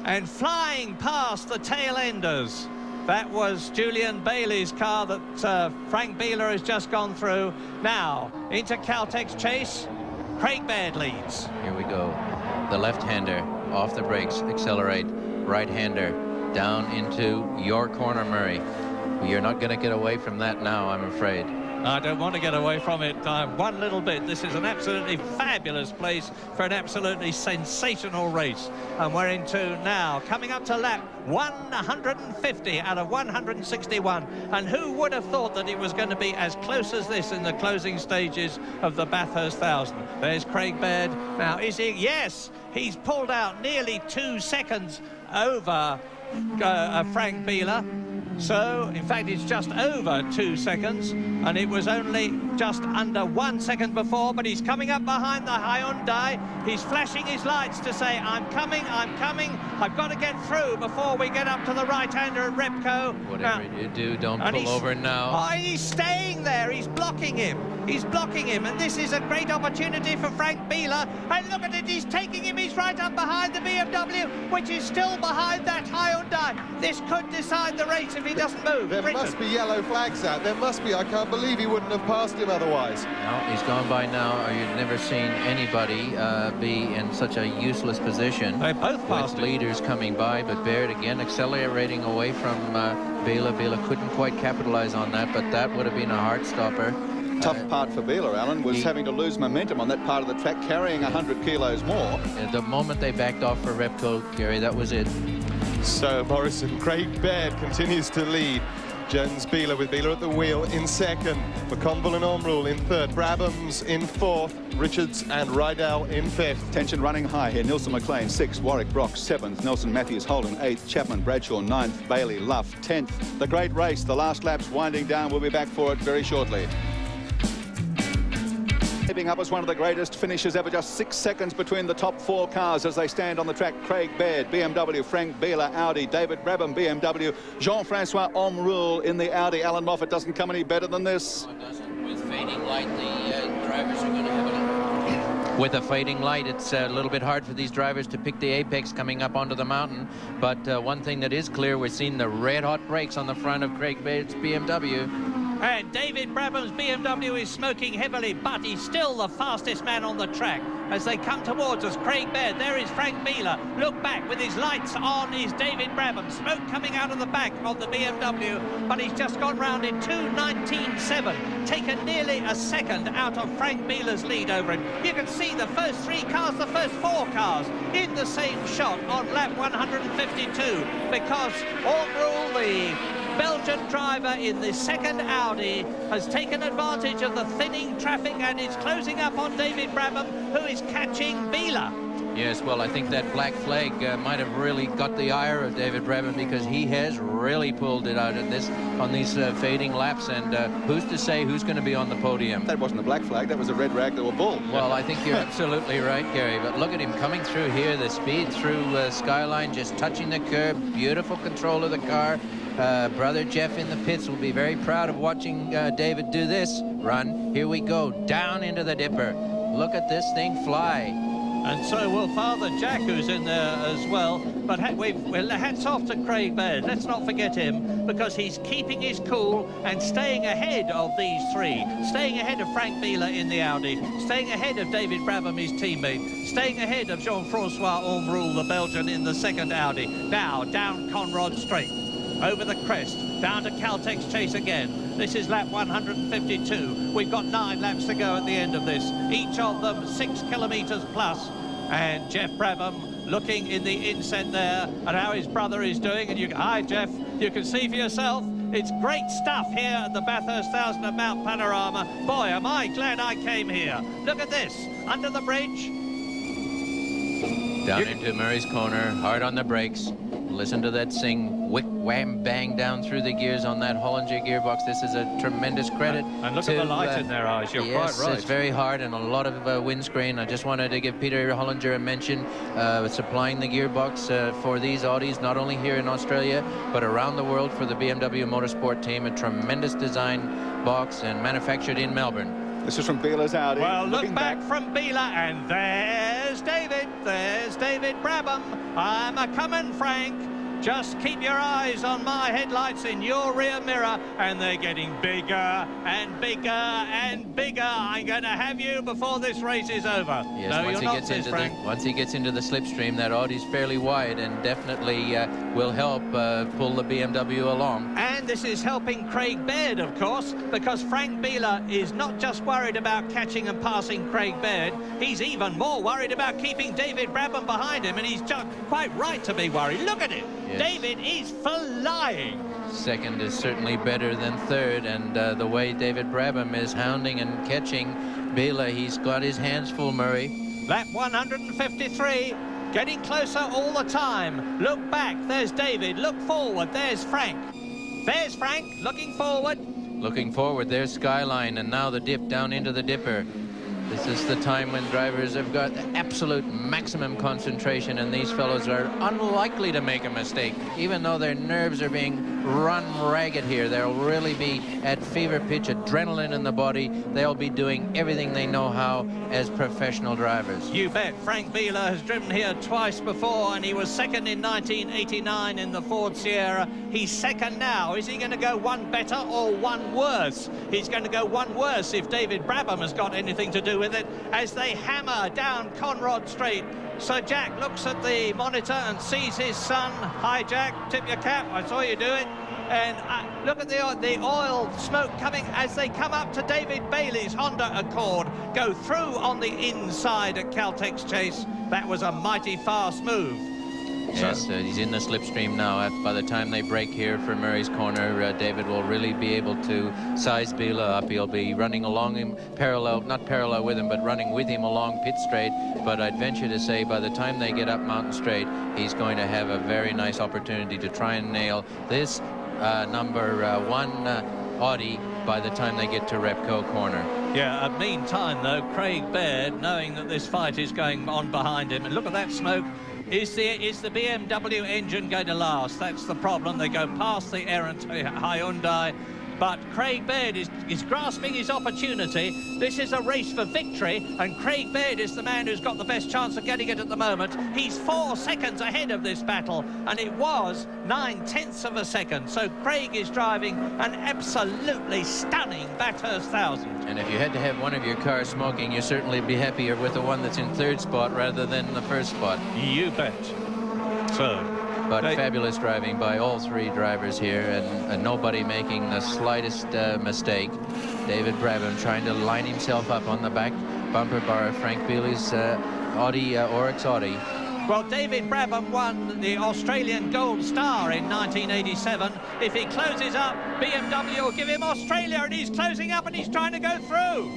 and flying past the tail enders. That was Julian Bailey's car that Frank Bieler has just gone through. Now, into Caltech's chase, Craig Baird leads. Here we go. The left-hander off the brakes, accelerate. Right-hander down into your corner, Murray. You're not going to get away from that now, I'm afraid. I don't want to get away from it one little bit. This is an absolutely fabulous place for an absolutely sensational race. And we're into now, coming up to lap 150 out of 161. And who would have thought that it was going to be as close as this in the closing stages of the Bathurst 1000? There's Craig Baird. Now, is he? Yes, he's pulled out nearly 2 seconds over Frank Bieler. So, in fact, it's just over 2 seconds, and it was only just under 1 second before, but he's coming up behind the Hyundai. He's flashing his lights to say, I'm coming, I've got to get through before we get up to the right-hander at Repco. Whatever you do, don't pull over now. Oh, he's staying there, he's blocking him. He's blocking him, and this is a great opportunity for Frank Bieler. And look at it, he's taking him, he's right up behind the BMW, which is still behind that Hyundai. This could decide the race if he doesn't move. There must be yellow flags out. There must be. I can't believe he wouldn't have passed him otherwise. No, he's gone by now, or you've never seen anybody be in such a useless position. They both passed with leaders coming by, but Baird again accelerating away from Bieler. Bieler couldn't quite capitalize on that, but that would have been a heart stopper. Tough part for Beeler, Alan, was having to lose momentum on that part of the track, carrying 100 kilos more. At the moment they backed off for Repco, Gary, that was it. So Morrison, Craig Baird continues to lead. Jones Beeler with Beeler at the wheel in second. McConville and Omrule in third. Brabhams in fourth. Richards and Rydell in fifth. Tension running high here. Nilsson McLean, 6th. Warwick Brock, 7th. Nelson Matthews Holden, 8th. Chapman Bradshaw, 9th. Bailey Luff, 10th. The great race, the last lap's winding down. We'll be back for it very shortly. Keeping up as one of the greatest finishes ever, just 6 seconds between the top 4 cars as they stand on the track. Craig Baird, BMW, Frank Beeler, Audi, David Brabham, BMW, Jean-Francois Omrule in the Audi. Alan Moffat doesn't come any better than this. No, it doesn't. With fading light, the drivers are going to have a little... With a fading light, it's a little bit hard for these drivers to pick the apex coming up onto the mountain. But one thing that is clear, we're seeing the red-hot brakes on the front of Craig Baird's BMW. And David Brabham's BMW is smoking heavily, but he's still the fastest man on the track. As they come towards us, Craig Baird, there is Frank Beeler. Look back with his lights on is David Brabham. Smoke coming out of the back of the BMW, but he's just gone round in 2:19.7, taken nearly a second out of Frank Beeler's lead over him. You can see the first 3 cars, the first 4 cars in the same shot on lap 152, because Omrule, the Belgian driver in the second Audi, has taken advantage of the thinning traffic and is closing up on David Brabham, who is catching Beeler. Yes, well, I think that black flag might have really got the ire of David Brabham, because he has really pulled it out on these fading laps. And who's to say who's going to be on the podium? That wasn't a black flag, that was a red rag to a bull. Well, I think you're absolutely right, Gary. But look at him coming through here, the speed through Skyline, just touching the curb, beautiful control of the car. Brother Jeff in the pits will be very proud of watching David do this run. Here we go, down into the dipper. Look at this thing fly. And so will Father Jack, who's in there as well. But hats off to Craig Baird. Let's not forget him, because he's keeping his cool and staying ahead of these 3. Staying ahead of Frank Beeler in the Audi. Staying ahead of David Brabham, his teammate. Staying ahead of Jean-Francois Omrule, the Belgian, in the second Audi. Now, down Conrod Straight. Over the crest, down to Caltex Chase again. This is lap 152. We've got 9 laps to go at the end of this. Each of them 6 kilometres plus. And Jeff Brabham looking in the inset there at how his brother is doing. And hi, Jeff, you can see for yourself. It's great stuff here at the Bathurst 1000 at Mount Panorama. Boy, am I glad I came here. Look at this, under the bridge. Down into Murray's Corner, hard on the brakes. Listen to that sing, whick, wham, bang down through the gears on that Hollinger gearbox. This is a tremendous credit. And look at the light in their eyes, you're yes, quite right. It's very hard and a lot of windscreen. I just wanted to give Peter Hollinger a mention, supplying the gearbox for these Audis, not only here in Australia, but around the world for the BMW Motorsport team. A tremendous design box and manufactured in Melbourne. This is from Beeler's Audi. Well, look back from Beeler, and there's David. There's David Brabham. I'm a-coming, Frank. Just keep your eyes on my headlights in your rear mirror, and they're getting bigger and bigger and bigger. I'm going to have you before this race is over. Yes, no, once you're he not, gets says into Frank. once he gets into the slipstream, that Audi's fairly wide and definitely will help pull the BMW along. And this is helping Craig Baird, of course, because Frank Beeler is not just worried about catching and passing Craig Baird, he's even more worried about keeping David Brabham behind him, and he's just quite right to be worried. Look at it. Yes. David is flying. Second is certainly better than third, and the way David Brabham is hounding and catching Beeler, he's got his hands full, Murray. Lap 153, getting closer all the time. Look back, there's David. Look forward, there's Frank. There's Frank, looking forward. Looking forward, there's Skyline, and now the dip down into the dipper. This is the time when drivers have got absolute maximum concentration, and these fellows are unlikely to make a mistake. Even though their nerves are being run ragged here, they'll really be at fever pitch, adrenaline in the body. They'll be doing everything they know how as professional drivers. You bet. Frank Beeler has driven here twice before, and he was second in 1989 in the Ford Sierra. He's second now. Is he going to go one better or one worse? He's going to go one worse if David Brabham has got anything to do with it, as they hammer down Conrod Straight. Sir Jack looks at the monitor and sees his son. Hi, Jack. Tip your cap. I saw you do it. And look at the oil smoke coming as they come up to David Bailey's Honda Accord. Go through on the inside at Caltex Chase. That was a mighty fast move. Yes, he's in the slipstream now. By the time they break here for Murray's Corner, David will really be able to size Biela up. He'll be running along him not parallel with him, but running with him along pit straight. But I'd venture to say by the time they get up Mountain Straight, he's going to have a very nice opportunity to try and nail this number 1 Audi by the time they get to Repco Corner. Yeah, meantime, though, Craig Baird, knowing that this fight is going on behind him, and look at that smoke. Is the BMW engine going to last? That's the problem. They go past the errant Hyundai. But Craig Baird is grasping his opportunity. This is a race for victory, and Craig Baird is the man who's got the best chance of getting it at the moment. He's 4 seconds ahead of this battle, and it was 9/10 of a second. So Craig is driving an absolutely stunning Bathurst 1000. And if you had to have one of your cars smoking, you'd certainly be happier with the one that's in 3rd spot rather than the 1st spot. You bet. So... But fabulous driving by all 3 drivers here, and nobody making the slightest mistake. David Brabham trying to line himself up on the back bumper bar of Frank Biela's Audi, Oryx Audi. Well, David Brabham won the Australian Gold Star in 1987. If he closes up, BMW will give him Australia, and he's closing up and he's trying to go through.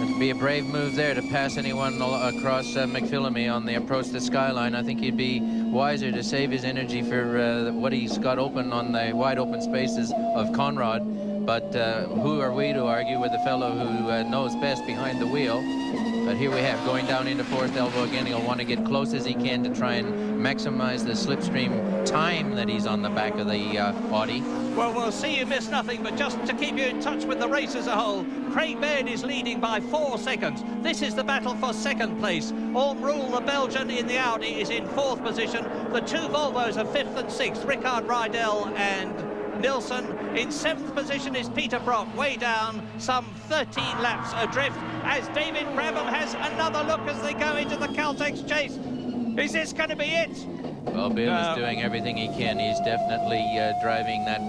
It'd be a brave move there to pass anyone across McPhillamy on the approach to Skyline. I think he'd be wiser to save his energy for what he's got open on the wide open spaces of Conrad. But who are we to argue with a fellow who knows best behind the wheel? But here we have going down into Forest Elbow again. He'll want to get close as he can to try and maximize the slipstream time that he's on the back of the Audi. Well, we'll see you miss nothing, but just to keep you in touch with the race as a whole, Craig Baird is leading by 4 seconds. This is the battle for 2nd place. Orm Rule, the Belgian in the Audi, is in 4th position. The 2 Volvos are 5th and 6th, Rickard Rydell and Nilsson. In 7th position is Peter Brock, way down, some 13 laps adrift, as David Brabham has another look as they go into the Caltex Chase. Is this going to be it? Well, Biela's doing everything he can. He's definitely driving that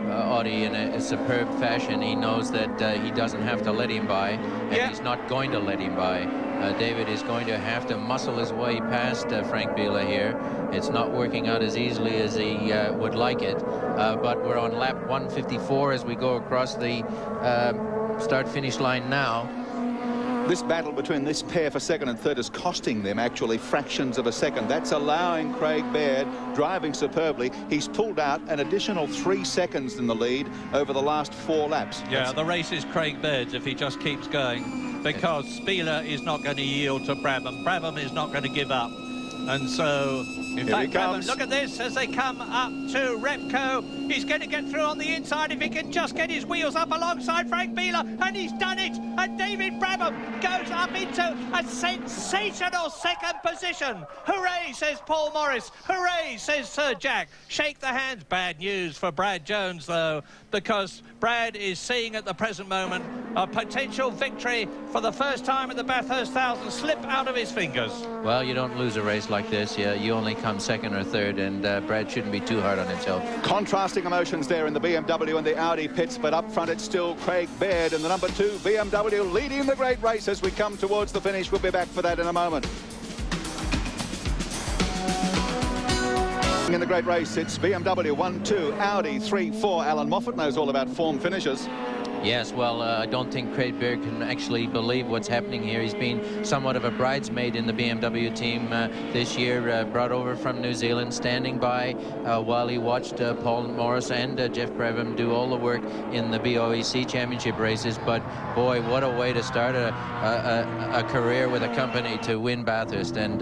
Audi in a superb fashion. He knows that he doesn't have to let him by, and he's not going to let him by. David is going to have to muscle his way past Frank Biela here. It's not working out as easily as he would like it, but we're on lap 154 as we go across the start-finish line now. This battle between this pair for 2nd and 3rd is costing them actually fractions of a second. That's allowing Craig Baird driving superbly. He's pulled out an additional 3 seconds in the lead over the last 4 laps. Yeah, the race is Craig Baird's if he just keeps going, because Biela is not going to yield to Brabham. Brabham is not going to give up. And so, in fact, Brabham, look at this as they come up to Repco. He's going to get through on the inside if he can just get his wheels up alongside Frank Biela, and he's done it. And David Brabham goes up into a sensational 2nd position. Hooray, says Paul Morris. Hooray, says Sir Jack. Shake the hands. Bad news for Brad Jones, though, because Brad is seeing at the present moment a potential victory for the first time at the Bathurst 1000 slip out of his fingers. Well, you don't lose a race like this. You only come 2nd or 3rd, and Brad shouldn't be too hard on himself. Contrasting emotions there in the BMW and the Audi pits, but up front it's still Craig Baird and the number 2 BMW leading the great race as we come towards the finish. We'll be back for that in a moment. In the great race, it's BMW 1-2, Audi 3-4. Alan Moffat knows all about form finishes. Yes, well, I don't think Craig Baird can actually believe what's happening here. He's been somewhat of a bridesmaid in the BMW team this year, brought over from New Zealand, standing by while he watched Paul Morris and Jeff Brabham do all the work in the BOEC championship races. But boy, what a way to start a career with a company to win Bathurst, and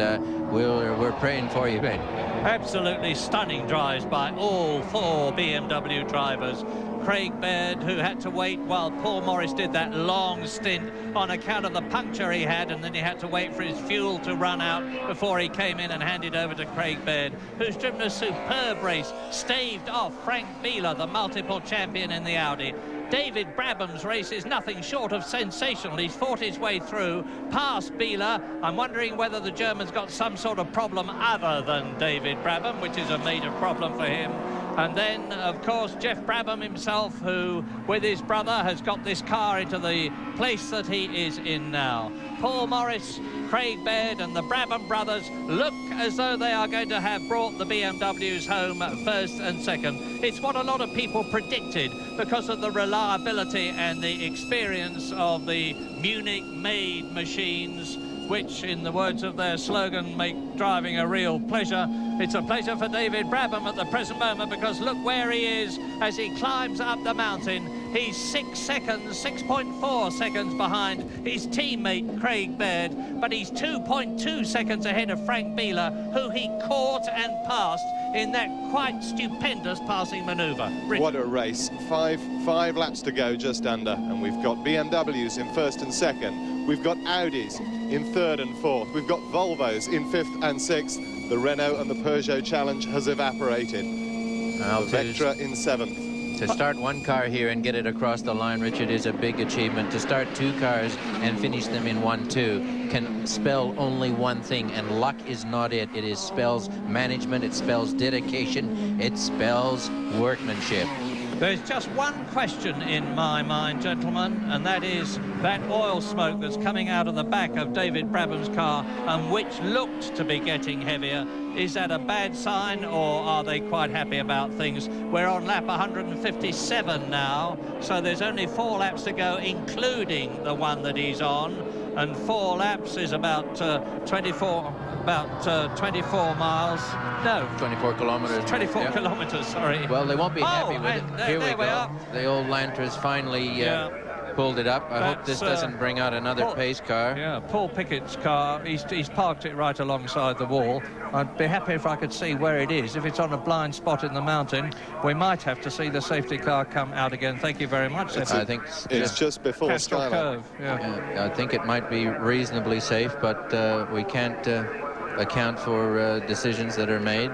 we're praying for you, mate. Absolutely stunning drives by all 4 BMW drivers. Craig Baird, who had to wait while Paul Morris did that long stint on account of the puncture he had, and then he had to wait for his fuel to run out before he came in and handed over to Craig Baird, who's driven a superb race, staved off Frank Biela, the multiple champion in the Audi. David Brabham's race is nothing short of sensational. He's fought his way through, past Bieler. I'm wondering whether the German's got some sort of problem other than David Brabham, which is a major problem for him. And then, of course, Jeff Brabham himself, who, with his brother, has got this car into the place that he is in now. Paul Morris, Craig Baird and the Brabham brothers look as though they are going to have brought the BMWs home first and second. It's what a lot of people predicted because of the reliability and the experience of the Munich-made machines, which, in the words of their slogan, make driving a real pleasure. It's a pleasure for David Brabham at the present moment, because look where he is as he climbs up the mountain. He's 6 seconds, 6.4 seconds behind his teammate Craig Baird, but he's 2.2 seconds ahead of Frank Bieler, who he caught and passed in that quite stupendous passing manoeuvre. What a race. Five laps to go, just under, and we've got BMWs in first and second. We've got Audis in third and fourth. We've got Volvos in fifth and sixth. The Renault and the Peugeot challenge has evaporated. The Vectra in seventh. To start one car here and get it across the line, Richard, is a big achievement. To start two cars and finish them in 1-2 can spell only one thing, and luck is not it. It spells management, it spells dedication, it spells workmanship. There's just one question in my mind, gentlemen, and that is that oil smoke that's coming out of the back of David Brabham's car and which looked to be getting heavier. Is that a bad sign, or are they quite happy about things? We're on lap 157 now, so there's only 4 laps to go, including the one that he's on, and 4 laps is about 24 miles. No, 24 kilometers. 24 kilometers, sorry. Well, they won't be happy with it. Here we go. The old Lantra's finally pulled it up. I hope this doesn't bring out another pace car. Yeah, Paul Pickett's car. He's parked it right alongside the wall. I'd be happy if I could see where it is. If it's on a blind spot in the mountain, we might have to see the safety car come out again. Thank you very much. I think it's just before Castrol Curve. Yeah, I think it might be reasonably safe, but we can't account for decisions that are made.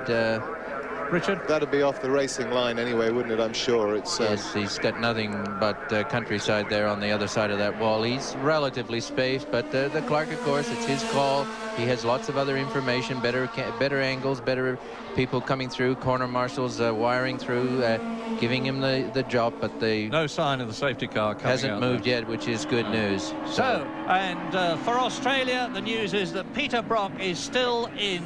Richard? That'd be off the racing line anyway, wouldn't it? I'm sure. It's yes, he's got nothing but countryside there on the other side of that wall. He's relatively spaced, but the Clark, of course, it's his call. He has lots of other information, better angles, better people coming through, corner marshals wiring through, giving him the job, but no sign of the safety car coming hasn't moved yet, which is good news. So, and for Australia, the news is that Peter Brock is still in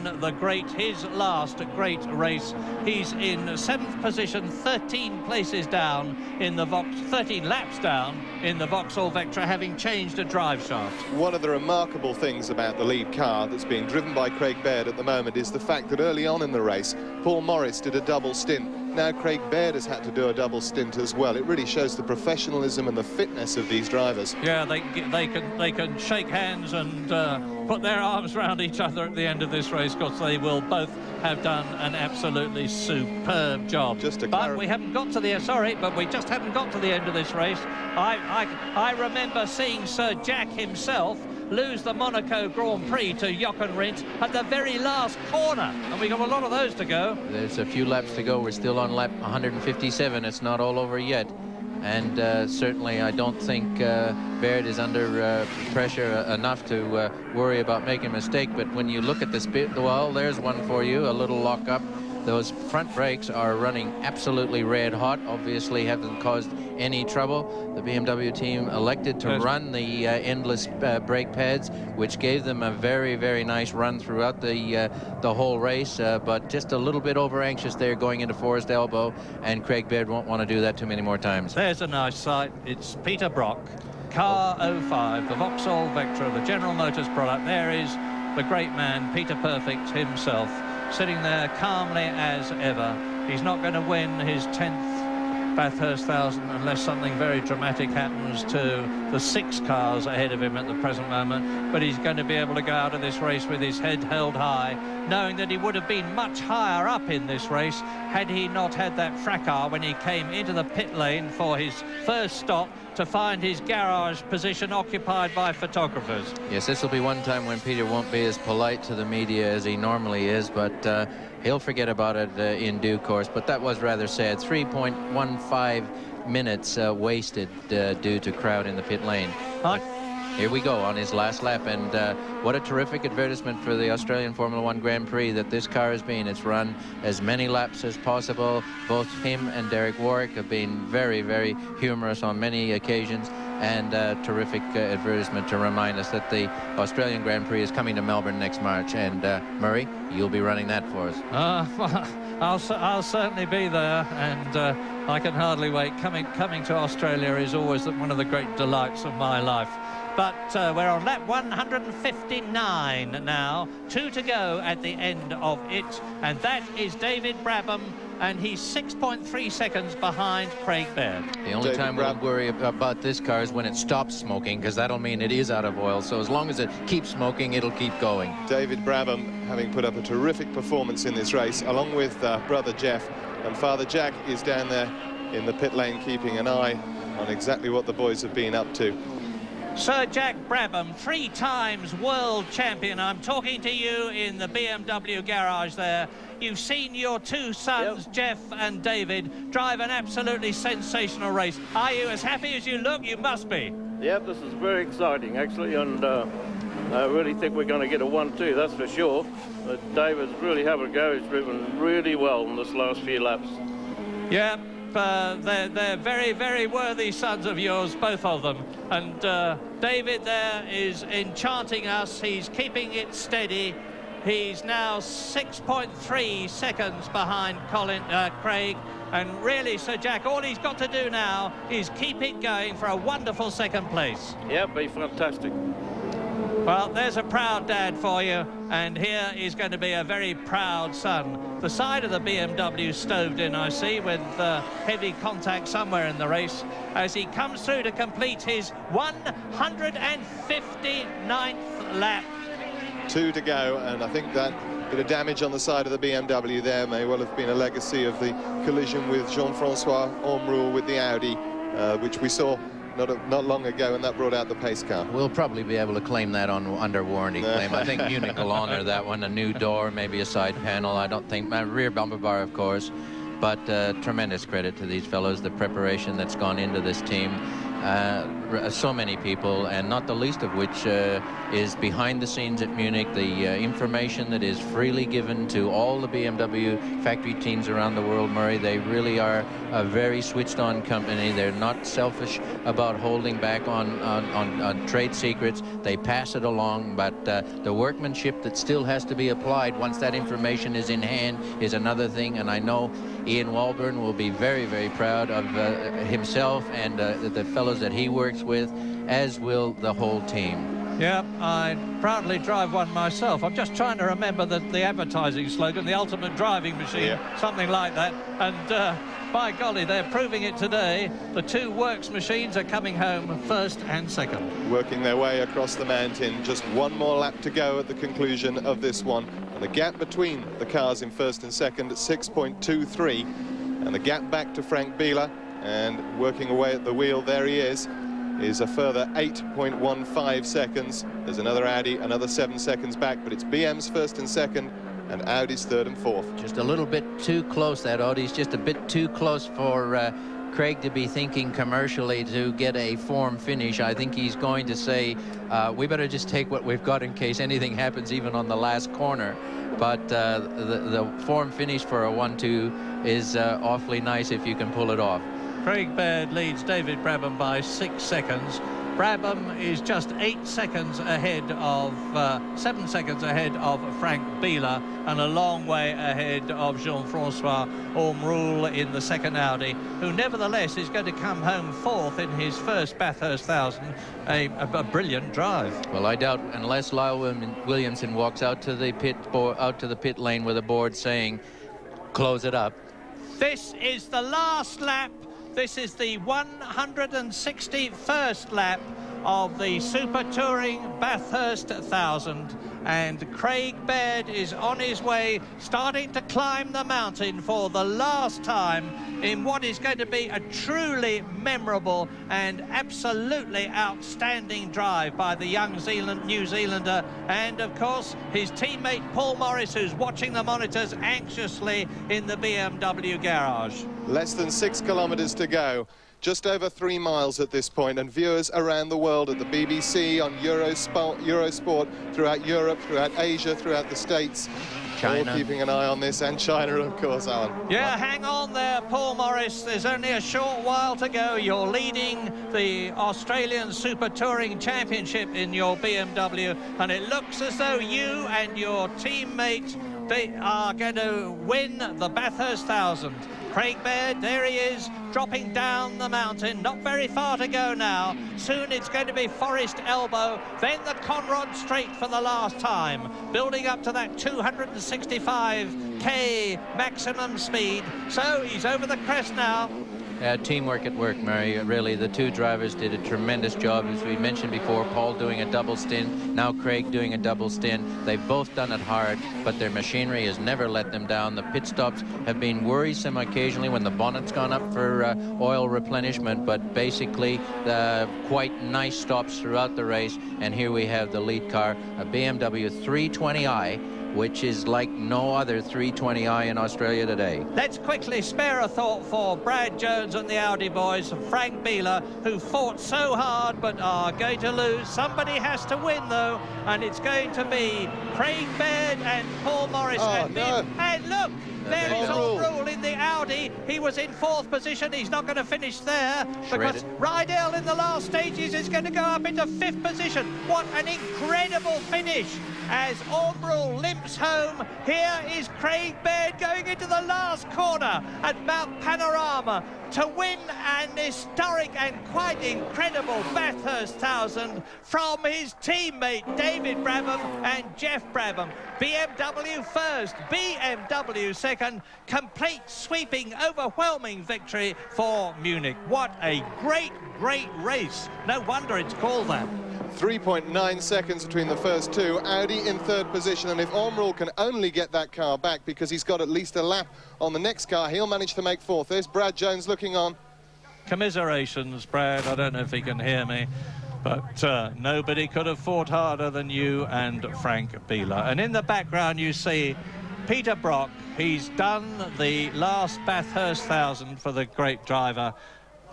his last great race. He's in 7th position, 13 places down in the 13 laps down in the Vauxhall Vectra, having changed a drive shaft. One of the remarkable things about the lead car that's being driven by Craig Baird at the moment is the fact that early on in the race, Paul Morris did a double stint. Now Craig Baird has had to do a double stint as well. It really shows the professionalism and the fitness of these drivers. Yeah, they can shake hands and put their arms around each other at the end of this race, because they will both have done an absolutely superb job. But we haven't got to the we just haven't got to the end of this race. I remember seeing Sir Jack himself lose the Monaco Grand Prix to Jochen Rindt at the very last corner, and we got a lot of those to go. There's a few laps to go. We're still on lap 157. It's not all over yet, and certainly I don't think Baird is under pressure enough to worry about making a mistake. But when you look at the speed, well, there's one for you, a little lock-up. Those front brakes are running absolutely red hot, obviously haven't caused any trouble. The BMW team elected to run the endless brake pads, which gave them a very, very nice run throughout the whole race, but just a little bit over anxious there going into Forest Elbow, and Craig Baird won't want to do that too many more times. There's a nice sight. It's Peter Brock, car 05, the Vauxhall Vectra, the General Motors product. There is the great man, Peter Perfect himself, sitting there calmly as ever. He's not going to win his 10th Bathurst 1000 unless something very dramatic happens to the 6 cars ahead of him at the present moment, but he's going to be able to go out of this race with his head held high, knowing that he would have been much higher up in this race had he not had that fracas when he came into the pit lane for his first stop, to find his garage position occupied by photographers. Yes, this will be one time when Peter won't be as polite to the media as he normally is, but he'll forget about it in due course. But that was rather sad. 3.15 minutes wasted due to crowd in the pit lane. Here we go on his last lap, and what a terrific advertisement for the Australian Formula One Grand Prix that this car has been. It's run as many laps as possible. Both him and Derek Warwick have been very, very humorous on many occasions, and terrific advertisement to remind us that the Australian Grand Prix is coming to Melbourne next March. And Murray, you'll be running that for us. I'll certainly be there, and I can hardly wait. Coming to Australia is always one of the great delights of my life. But we're on lap 159 now. 2 to go at the end of it. And that is David Brabham, and he's 6.3 seconds behind Craig Baird. The only time we'll worry about this car is when it stops smoking, because that'll mean it is out of oil. So as long as it keeps smoking, it'll keep going. David Brabham having put up a terrific performance in this race, along with brother Jeff. And Father Jack is down there in the pit lane keeping an eye on exactly what the boys have been up to. Sir Jack Brabham, 3 times world champion. I'm talking to you in the BMW garage there. You've seen your 2 sons, Jeff and David, drive an absolutely sensational race. Are you as happy as you look? You must be. Yep, this is very exciting, actually, and I really think we're going to get a 1-2, that's for sure. But David's really having a go. He's driven really well in this last few laps. Yeah. They're very, very worthy sons of yours, both of them. And David there is enchanting us. He's keeping it steady. He's now 6.3 seconds behind Craig. And really, Sir Jack, all he's got to do now is keep it going for a wonderful second place. Yeah, be fantastic. Well, there's a proud dad for you, and here is going to be a very proud son. The side of the BMW stoved in, I see, with heavy contact somewhere in the race, as he comes through to complete his 159th lap. 2 to go, and I think that bit of damage on the side of the BMW there may well have been a legacy of the collision with Jean-Francois Omrul with the Audi, which we saw not long ago, and that brought out the pace car. We'll probably be able to claim that on under warranty claim. I think Munich will honor that one. A new door, maybe a side panel. I don't think my rear bumper bar, of course. But tremendous credit to these fellows, the preparation that's gone into this team. So many people, and not the least of which is behind the scenes at Munich, the information that is freely given to all the BMW factory teams around the world, Murray. They really are a very switched on company. They're not selfish about holding back on trade secrets. They pass it along, but the workmanship that still has to be applied once that information is in hand is another thing. And I know Ian Walburn will be very, very proud of himself and the fellows that he works with, as will the whole team. Yeah, I proudly drive one myself. I'm just trying to remember the advertising slogan, the ultimate driving machine, something like that. And by golly, they're proving it today. The 2 works machines are coming home first and second. Working their way across the mountain. Just 1 more lap to go at the conclusion of this one. And the gap between the cars in first and second at 6.23. And the gap back to Frank Bieler, and working away at the wheel, there he is a further 8.15 seconds. There's another Audi, another 7 seconds back, but it's BM's first and second, and Audi's third and fourth. Just a little bit too close, that Audi's just a bit too close for Craig to be thinking commercially to get a form finish. I think he's going to say, we better just take what we've got in case anything happens even on the last corner. But the form finish for a 1-2 is awfully nice if you can pull it off. Craig Baird leads David Brabham by 6 seconds. Brabham is just 8 seconds ahead of, 7 seconds ahead of Frank Bieler, and a long way ahead of Jean-Francois Omrul in the second Audi, who nevertheless is going to come home 4th in his first Bathurst 1000. A brilliant drive. Well, I doubt, unless Lyle Williamson walks out to the pit lane with a board saying, "Close it up." This is the last lap. This is the 161st lap of the Super Touring Bathurst 1000, and Craig Baird is on his way, starting to climb the mountain for the last time in what is going to be a truly memorable and absolutely outstanding drive by the young New Zealander, and of course his teammate Paul Morris, who's watching the monitors anxiously in the BMW garage. Less than 6 kilometers to go. just over 3 miles at this point, and viewers around the world at the BBC, on Eurosport, throughout Europe, throughout Asia, throughout the States, China. all keeping an eye on this, and China, of course, Alan. Yeah, hang on there, Paul Morris. There's only a short while to go. You're leading the Australian Super Touring Championship in your BMW, and it looks as though you and your teammate are going to win the Bathurst 1000. Craig Baird, there he is, dropping down the mountain. Not very far to go now. Soon it's going to be Forest Elbow, then the Conrod Straight for the last time, building up to that 265k maximum speed. So he's over the crest now. Teamwork at work, Murray. Really, the two drivers did a tremendous job. As we mentioned before, Paul doing a double stint, now Craig doing a double stint. They've both done it hard, but their machinery has never let them down. The pit stops have been worrisome occasionally when the bonnet's gone up for oil replenishment, but basically quite nice stops throughout the race. And here we have the lead car, a BMW 320i, which is like no other 320i in Australia today. Let's quickly spare a thought for Brad Jones and the Audi boys, and Frank Bieler, who fought so hard but are going to lose. Somebody has to win, though, and it's going to be Craig Baird and Paul Morris. And look, there is Rule in the Audi. He was in 4th position. He's not going to finish there because Rydell in the last stages is going to go up into 5th position. What an incredible finish as Rule limps home. Here is Craig Baird going into the last corner at Mount Panorama to win an historic and quite incredible Bathurst 1000 from his teammate David Brabham and Jeff Brabham. BMW first, BMW second, complete sweeping, overwhelming victory for Munich. What a great, great race. No wonder it's called that. 3.9 seconds between the first two. Audi in 3rd position, and if Omrul can only get that car back, because he's got at least a lap on the next car, he'll manage to make 4th. There's Brad Jones looking on. Commiserations, Brad. I don't know if he can hear me, but nobody could have fought harder than you and Frank Bieler. And in the background you see Peter Brock. He's done the last Bathurst 1000 for the great driver,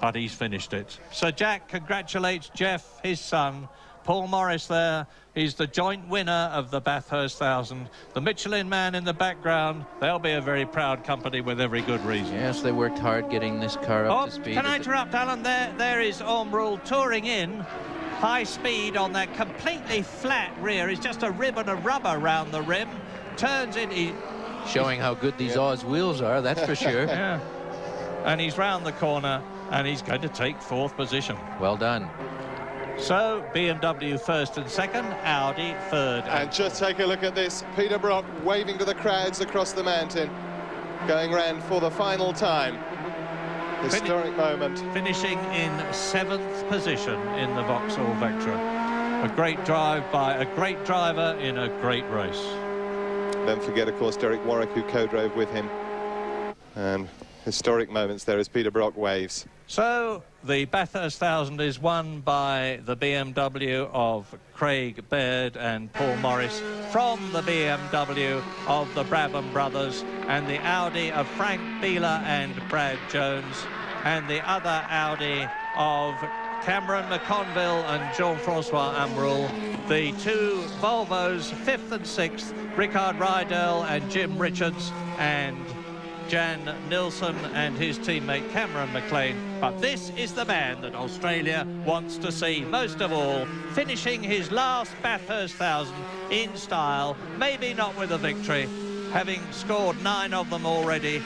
but he's finished it. So Jack congratulates Jeff, his son. Paul Morris there, he's the joint winner of the Bathurst 1000. The Michelin man in the background, they'll be a very proud company with every good reason. Yes, they worked hard getting this car up to speed. Can I interrupt, Alan? There is Rule touring in. High speed on that completely flat rear. It's just a ribbon of rubber around the rim. Turns in. Showing how good these Oz wheels are, that's for sure. Yeah. And he's round the corner, and he's going to take 4th position. Well done. So BMW 1st and 2nd, Audi 3rd. And just take a look at this. Peter Brock waving to the crowds across the mountain, going round for the final time. Historic moment. Finishing in 7th position in the Vauxhall Vectra. A great drive by a great driver in a great race. Don't forget, of course, Derek Warwick, who co-drove with him. And historic moments there as Peter Brock waves. So the Bathurst 1000 is won by the BMW of Craig Baird and Paul Morris, from the BMW of the Brabham brothers, and the Audi of Frank Bieler and Brad Jones, and the other Audi of Cameron McConville and Jean-Francois Amrul. The two Volvos, 5th and 6th, Rickard Rydell and Jim Richards, and Jan Nilsson and his teammate Cameron McLean. But this is the man that Australia wants to see most of all, finishing his last Bathurst 1000 in style, maybe not with a victory, having scored 9 of them already.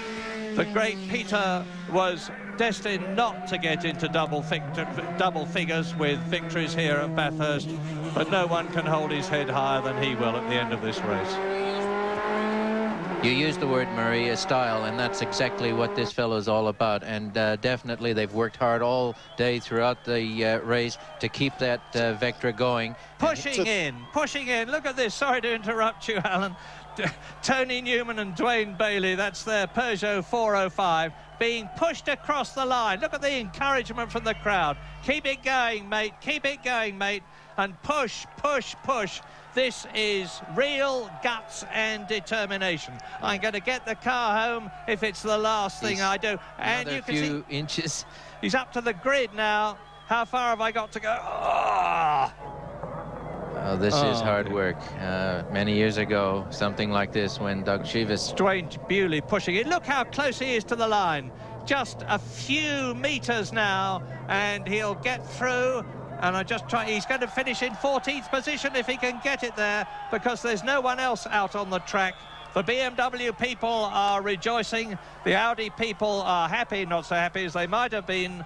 The great Peter was destined not to get into double figures with victories here at Bathurst, but no one can hold his head higher than he will at the end of this race. You used the word, Murray, style, and that's exactly what this fellow's all about. And definitely they've worked hard all day throughout the race to keep that Vectra going. Pushing in. Look at this. Sorry to interrupt you, Alan. Tony Newman and Dwayne Bailey, that's their Peugeot 405, being pushed across the line. Look at the encouragement from the crowd. Keep it going, mate. Keep it going, mate. and push, push, push. This is real guts and determination. I'm going to get the car home if it's the last thing I do. And you can see inches. He's up to the grid now. How far have I got to go? Oh, this is hard work. Many years ago, something like this when Doug Chivas... Dwayne Bewley pushing it. Look how close he is to the line. Just a few meters now, and he'll get through. And he's going to finish in 14th position if he can get it there, because there's no one else out on the track. The BMW people are rejoicing. The Audi people are happy, not so happy as they might have been.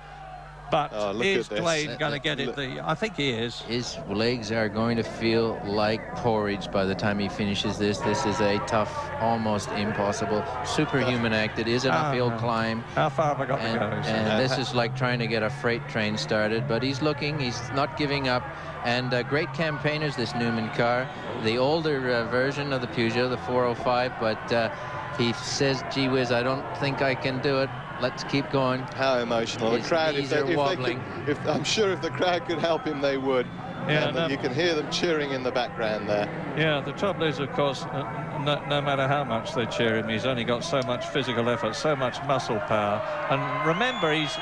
But is Dwayne going to get it? I think he is. His legs are going to feel like porridge by the time he finishes this. This is a tough, almost impossible, superhuman act. It is an uphill climb. How far have I got to go? And this is like trying to get a freight train started. But he's looking. He's not giving up. And great campaigners, this Newman car. The older version of the Peugeot, the 405. But he says, gee whiz, I don't think I can do it. Let's keep going. How emotional. The crowd, I'm sure if the crowd could help him, they would. Yeah, you can hear them cheering in the background there. Yeah, the trouble is, of course, no matter how much they cheer him, he's only got so much physical effort, so much muscle power. And remember, he's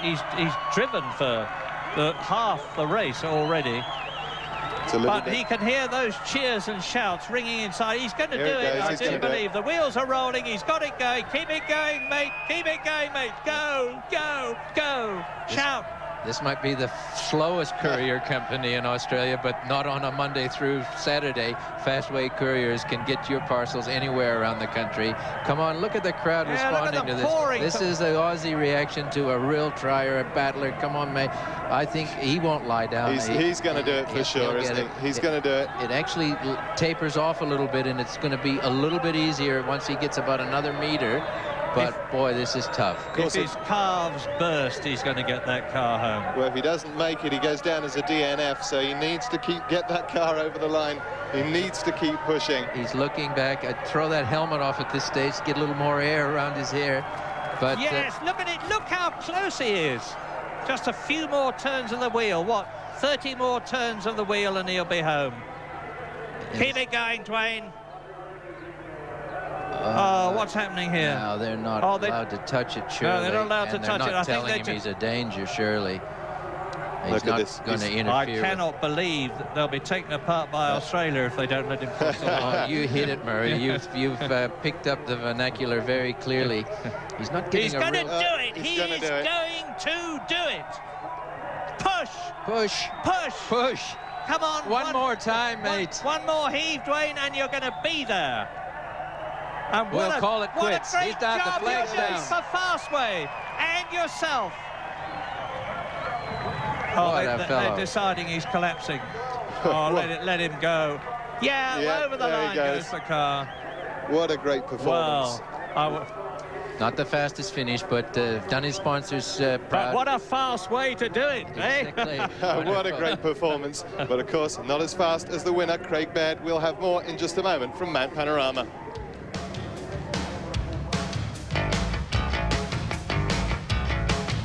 driven for half the race already. But he can hear those cheers and shouts ringing inside. He's going to do it, I do believe. The wheels are rolling. He's got it going. Keep it going, mate. Keep it going, mate. Go, go, go. Shout. This might be the slowest courier company in Australia, but not on a Monday through Saturday. Fastway couriers can get your parcels anywhere around the country. Come on, look at the crowd responding to this. This is the Aussie reaction to a real trier, a battler. Come on, mate. I think he won't lie down. He's going to do it for sure, isn't he? He's going to do it. It actually tapers off a little bit, and it's going to be a little bit easier once he gets about another meter. But, boy, this is tough. If his calves burst, he's going to get that car home. Well, if he doesn't make it, he goes down as a DNF, so he needs to get that car over the line. He needs to keep pushing. He's looking back. I'd throw that helmet off at this stage, get a little more air around his hair. But yes, look at it. Look how close he is. Just a few more turns of the wheel. What? 30 more turns of the wheel and he'll be home. Keep it going, Dwayne. What's happening here? No, they're not allowed to touch it, surely. No, they're not allowed to touch it. I think they're telling him he's a danger, surely. He's not going to interfere. I cannot believe that they'll be taken apart by Australia if they don't let him cross the line. You hit it, Murray. You've picked up the vernacular very clearly. He's not getting He's going to do it. He's going to do it. Push. Push. Push. Push. Come on. One more time, mate. One more heave, Dwayne, and you're going to be there. And we'll call it quits. What a great job the flags you're doing down. for Fastway and yourself. They're deciding he's collapsing. Oh, let him go. Yeah, over the line goes the car. What a great performance. Well, not the fastest finish, but done his sponsors proud. But what a fast way to do it, exactly. What a great performance. But, of course, not as fast as the winner, Craig Baird. We'll have more in just a moment from Mount Panorama.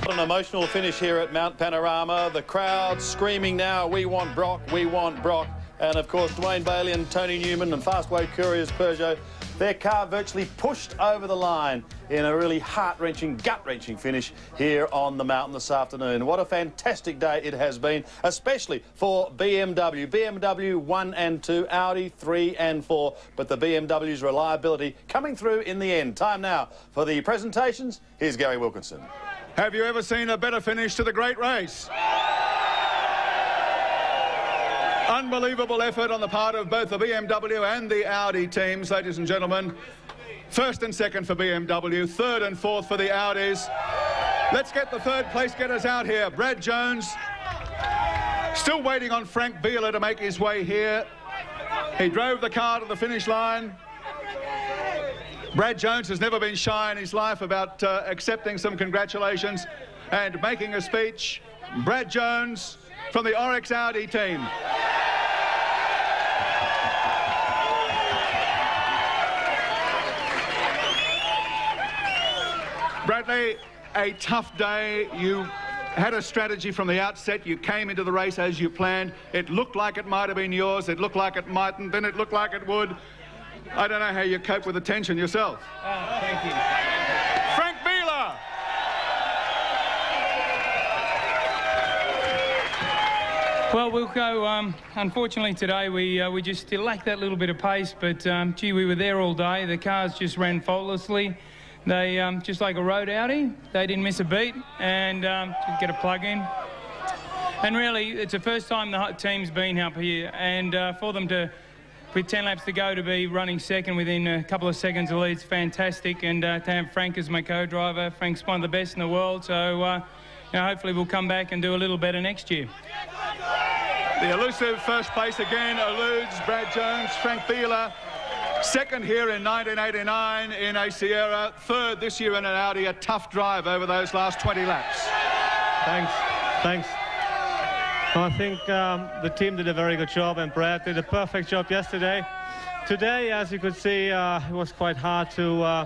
An emotional finish here at Mount Panorama. The crowd screaming now, we want Brock, we want Brock. And of course, Dwayne Bailey and Tony Newman and Fastway Couriers Peugeot, their car virtually pushed over the line in a really heart-wrenching, gut-wrenching finish here on the mountain this afternoon. What a fantastic day it has been, especially for BMW. BMW 1 and 2, Audi 3 and 4, but the BMW's reliability coming through in the end. Time now for the presentations. Here's Gary Wilkinson. Have you ever seen a better finish to the great race? Unbelievable effort on the part of both the BMW and the Audi teams, ladies and gentlemen. First and second for BMW, third and fourth for the Audis. Let's get the third place getters out here. Brad Jones, still waiting on Frank Beeler to make his way here. He drove the car to the finish line. Brad Jones has never been shy in his life about accepting some congratulations and making a speech. Brad Jones from the Oryx Audi team. Bradley, a tough day. You had a strategy from the outset. You came into the race as you planned. It looked like it might have been yours. It looked like it mightn't. Then it looked like it would. I don't know how you cope with the tension yourself. Thank you. Frank Beeler. Well, we'll go. Unfortunately, today we just still lack that little bit of pace. But gee, we were there all day. The cars just ran faultlessly. They just like a road Audi. They didn't miss a beat and get a plug in. And really, it's the first time the team's been up here, and for them to, with 10 laps to go, to be running second within a couple of seconds of lead's fantastic. And to have Frank as my co-driver, Frank's one of the best in the world. So you know, hopefully we'll come back and do a little better next year. The elusive first place again eludes Brad Jones. Frank Beeler, second here in 1989 in a Sierra, third this year in an Audi. A tough drive over those last 20 laps. Thanks. I think the team did a very good job, and Brad did a perfect job yesterday. Today, as you could see, it was quite hard to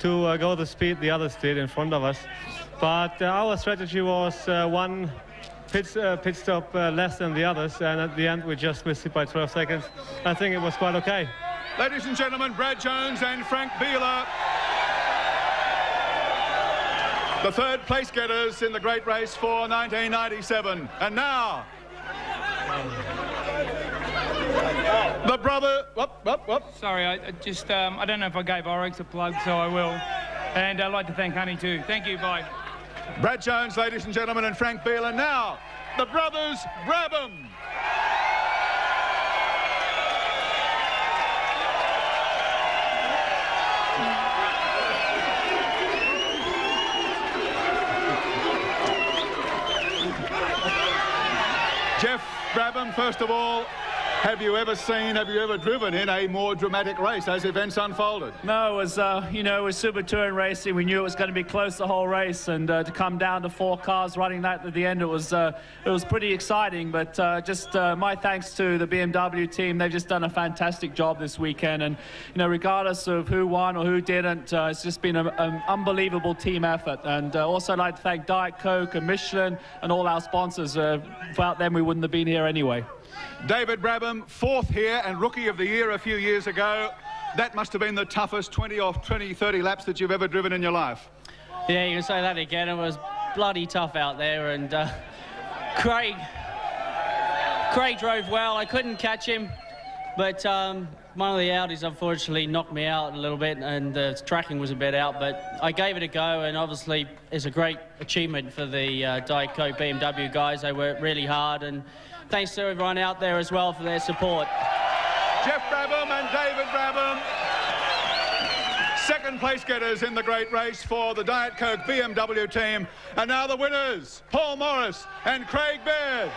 go the speed the others did in front of us. But our strategy was one pit stop less than the others, and at the end we just missed it by 12 seconds. I think it was quite okay. Ladies and gentlemen, Brad Jones and Frank Beeler, the third place getters in the great race for 1997. And now, the brother... Sorry, I just... I don't know if I gave Oryx a plug, so I will. And I'd like to thank Honey too. Thank you, bye. Brad Jones, ladies and gentlemen, and Frank Beeler. Now, the brothers Brabham. Jeff Brabham, first of all, have you ever driven in a more dramatic race as events unfolded? No, it was, you know, it was super touring racing. We knew it was going to be close the whole race, and to come down to 4 cars running that at the end, it was pretty exciting. But just my thanks to the BMW team. They've just done a fantastic job this weekend, and you know, regardless of who won or who didn't, it's just been an unbelievable team effort. And also I'd like to thank Diet Coke and Michelin and all our sponsors. Without them, we wouldn't have been here anyway. David Brabham, 4th here and Rookie of the Year a few years ago. That must have been the toughest 20 or 30 laps that you've ever driven in your life. Yeah, you can say that again. It was bloody tough out there, and Craig drove well. I couldn't catch him, but one of the Audis unfortunately knocked me out a little bit, and the tracking was a bit out, but I gave it a go, and obviously it's a great achievement for the Diet Coke BMW guys. They worked really hard, and thanks to everyone out there as well for their support. Jeff Brabham and David Brabham, second place getters in the great race for the Diet Coke BMW team. And now the winners, Paul Morris and Craig Baird.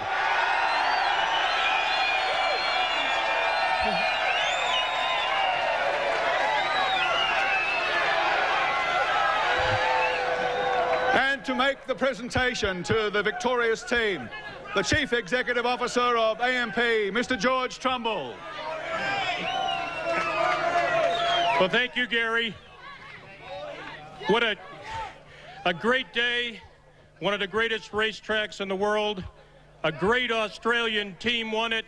And to make the presentation to the victorious team, the Chief Executive Officer of AMP, Mr. George Trumbull. Well, thank you, Gary. What a great day, one of the greatest racetracks in the world. A great Australian team won it,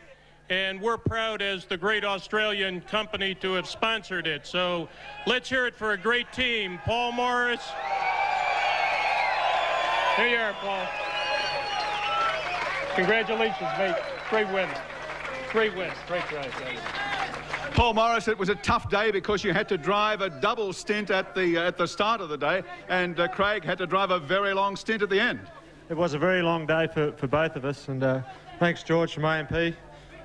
and we're proud as the great Australian company to have sponsored it. So let's hear it for a great team. Paul Morris. Here you are, Paul. Congratulations, mate. Great win. Great win. Great drive. Paul Morris, it was a tough day because you had to drive a double stint at the start of the day, and Craig had to drive a very long stint at the end. It was a very long day for both of us, and thanks, George, from AMP,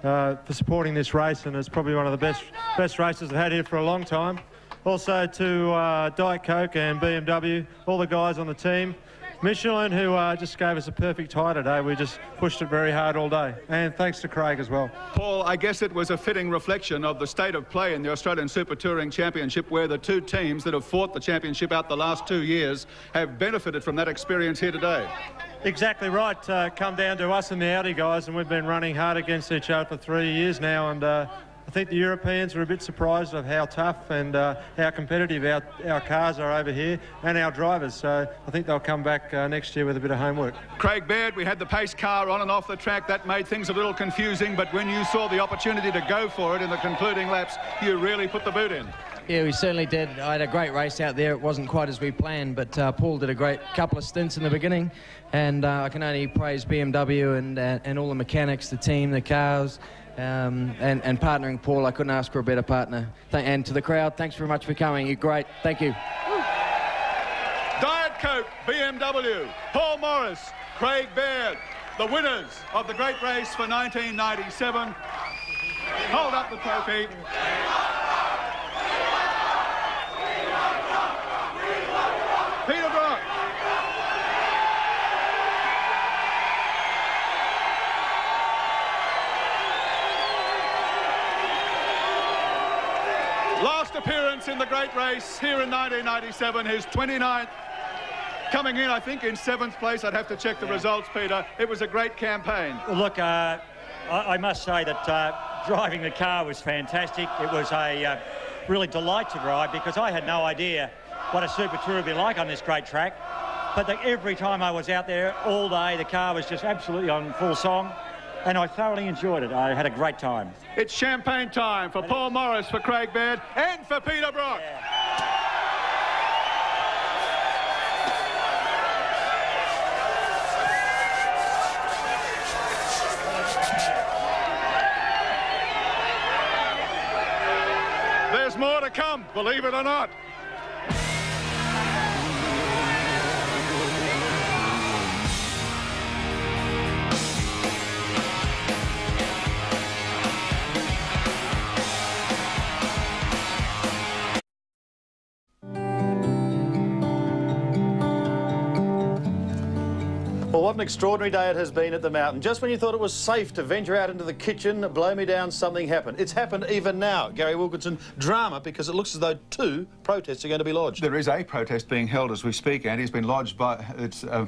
for supporting this race, and it's probably one of the best races I've had here for a long time. Also to Diet Coke and BMW, all the guys on the team. Michelin, who just gave us a perfect tie today. We just pushed it very hard all day. And thanks to Craig as well. Paul, I guess it was a fitting reflection of the state of play in the Australian Super Touring Championship, where the two teams that have fought the championship out the last 2 years have benefited from that experience here today. Exactly right. Come down to us and the Audi guys, and we've been running hard against each other for 3 years now, and I think the Europeans were a bit surprised of how tough and how competitive our cars are over here and our drivers. So I think they'll come back next year with a bit of homework. Craig Baird, we had the pace car on and off the track. That made things a little confusing, but when you saw the opportunity to go for it in the concluding laps, you really put the boot in. Yeah, we certainly did. I had a great race out there. It wasn't quite as we planned, but Paul did a great couple of stints in the beginning, and I can only praise BMW and all the mechanics, the team, the cars, and partnering Paul. I couldn't ask for a better partner. And to the crowd, thanks very much for coming. You're great. Thank you. Diet Coke, BMW, Paul Morris, Craig Baird, the winners of the great race for 1997. Hold up the trophy. Peter Brock. Last appearance in the great race here in 1997, his 29th. Coming in, I think, in 7th place. I'd have to check the results, Peter. It was a great campaign. Well, look, I must say that driving the car was fantastic. It was a really delight to drive because I had no idea what a Super Tour would be like on this great track. But every time I was out there all day, the car was just absolutely on full song, and I thoroughly enjoyed it. I had a great time. It's champagne time for Paul Morris, for Craig Baird, and for Peter Brock. Yeah. There's more to come, believe it or not. Well, what an extraordinary day it has been at the mountain. Just when you thought it was safe to venture out into the kitchen, blow me down, something happened. It's happened even now. Gary Wilkinson, drama, because it looks as though 2 protests are going to be lodged. There is a protest being held as we speak, Andy. It's been lodged by,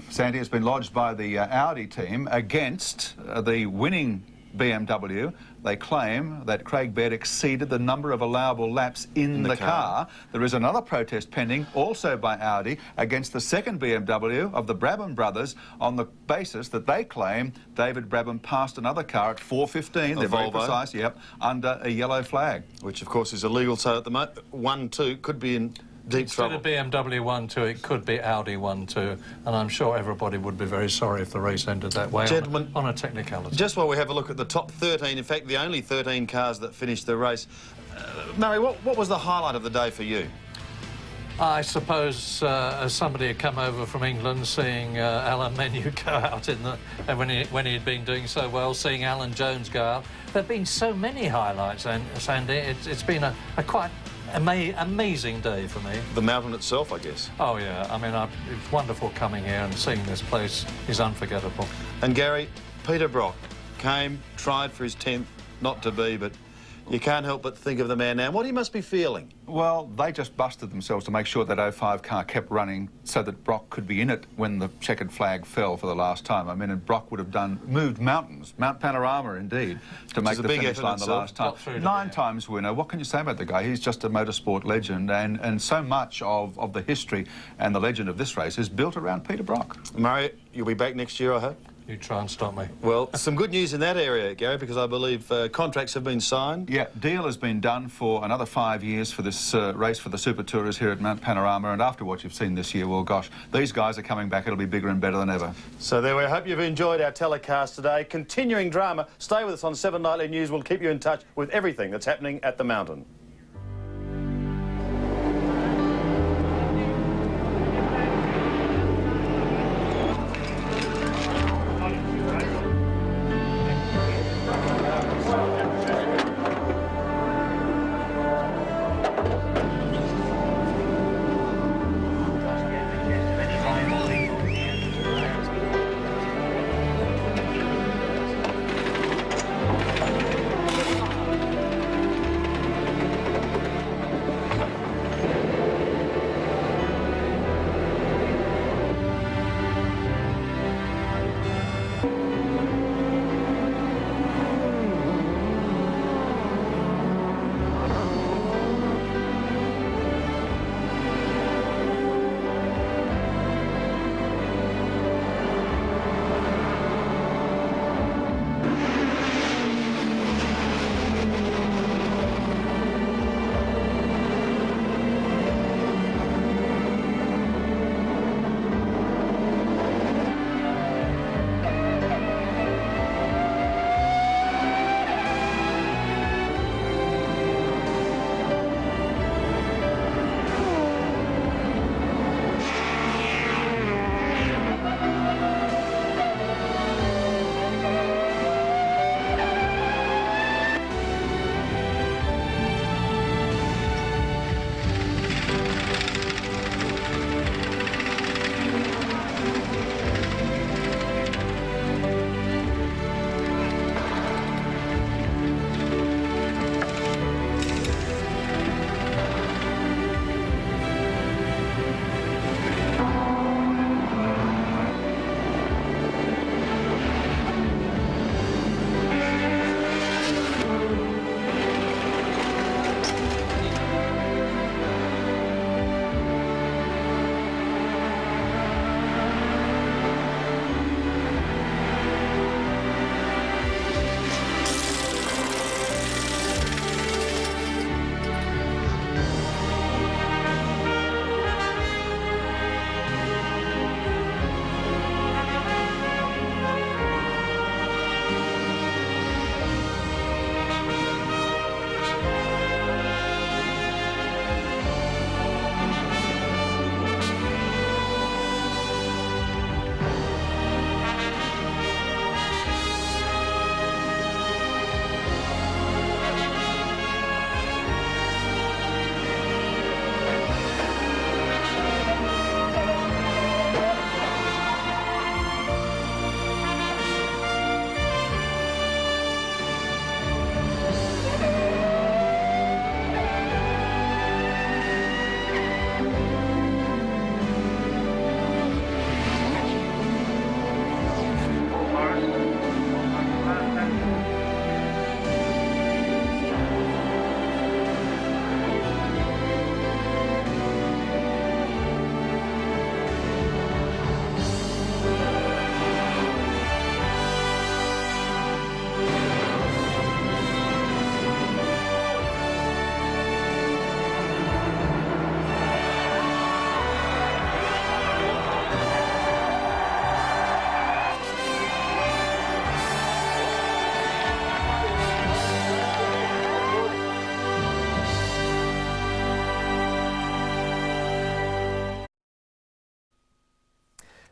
Sandy, it's been lodged by the Audi team against the winning BMW. They claim that Craig Baird exceeded the number of allowable laps in the car. There is another protest pending, also by Audi, against the second BMW of the Brabham brothers on the basis that they claim David Brabham passed another car at 4:15. They're very precise, yep, under a yellow flag. Which, of course, is illegal, so at the moment, 1-2 could be in deep trouble. Instead of BMW 1-2, it could be Audi 1-2, and I'm sure everybody would be very sorry if the race ended that way. Gentlemen, on a technicality. Just while we have a look at the top 13, in fact, the only 13 cars that finished the race, Murray, what was the highlight of the day for you? I suppose as somebody had come over from England, seeing Alan Menu go out in the when he had been doing so well, seeing Alan Jones go out. There have been so many highlights, and Sandy, it's been a quite amazing day for me. The mountain itself, I guess. Oh, yeah. I mean, it's wonderful coming here and seeing this place is unforgettable. And, Gary, Peter Brock came, tried for his 10th, not to be, but you can't help but think of the man now. What he must be feeling? Well, they just busted themselves to make sure that 05 car kept running so that Brock could be in it when the checkered flag fell for the last time. I mean, and Brock would have moved mountains, Mount Panorama indeed, to make the finish line the last time. 9 times winner. What can you say about the guy? He's just a motorsport legend, and so much of the history and the legend of this race is built around Peter Brock. Murray, you'll be back next year, I hope? You try and stop me. Well, some good news in that area, Gary, because I believe contracts have been signed. Yeah, deal has been done for another 5 years for this race for the Super Tourers here at Mount Panorama, and after what you've seen this year, well, gosh, these guys are coming back. It'll be bigger and better than ever. So there we are. Hope you've enjoyed our telecast today. Continuing drama. Stay with us on 7 Nightly News. We'll keep you in touch with everything that's happening at the mountain.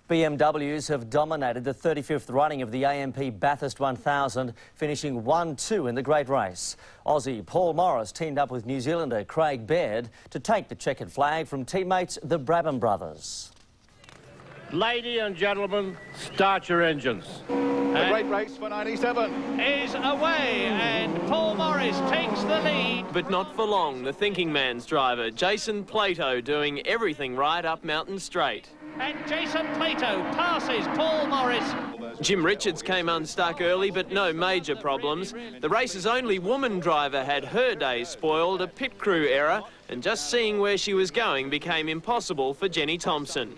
BMWs have dominated the 35th running of the AMP Bathurst 1000, finishing 1-2 in the great race. Aussie Paul Morris teamed up with New Zealander Craig Baird to take the checkered flag from teammates the Brabham brothers. Ladies and gentlemen, start your engines. A great race for 97. Is away, and Paul Morris takes the lead. But not for long. The thinking man's driver, Jason Plato, doing everything right up Mountain Straight. And Jason Plato passes Paul Morris. Jim Richards came unstuck early, but no major problems. The race's only woman driver had her day spoiled, a pit crew error, and just seeing where she was going became impossible for Jenny Thompson.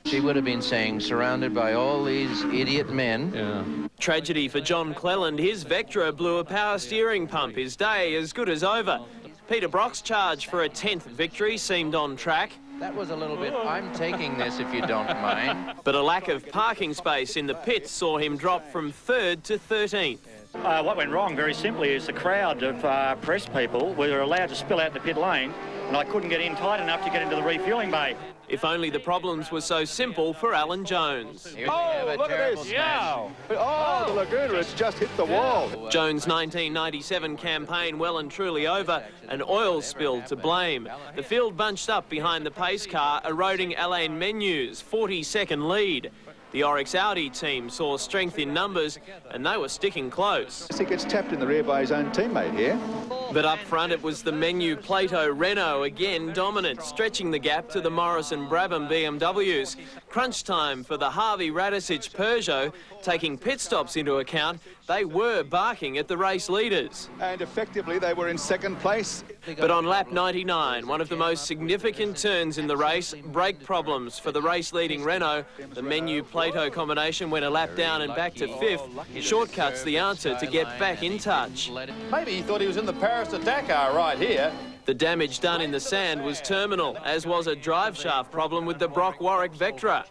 She would have been saying, surrounded by all these idiot men. Yeah. Tragedy for John Cleland. His Vectra blew a power steering pump. His day as good as over. Peter Brock's charge for a 10th victory seemed on track. That was a little bit, I'm taking this if you don't mind. But a lack of parking space in the pits saw him drop from 3rd to 13th. What went wrong, very simply, is the crowd of press people were allowed to spill out the pit lane, and I couldn't get in tight enough to get into the refuelling bay. If only the problems were so simple for Alan Jones. Oh, look at this. Yeah. Oh, the Laguna has just hit the wall. Jones' 1997 campaign well and truly over, an oil spill to blame. The field bunched up behind the pace car, eroding Alain Menu's 40-second lead. The Oryx Audi team saw strength in numbers, and they were sticking close. He gets tapped in the rear by his own teammate here. But up front, it was the Menu Plato Renault again dominant, stretching the gap to the Morris and Brabham BMWs. Crunch time for the Harvey Radicic Peugeot. Taking pit stops into account, they were barking at the race leaders. And effectively, they were in 2nd place. But on lap 99, one of the most significant turns in the race, brake problems for the race-leading Renault. The Menu Plato combination went a lap down and back to 5th. Shortcuts the answer to get back in touch. Maybe he thought he was in the Paris to Dakar right here. The damage done in the sand was terminal, as was a drive shaft problem with the Brock Warwick Vectra.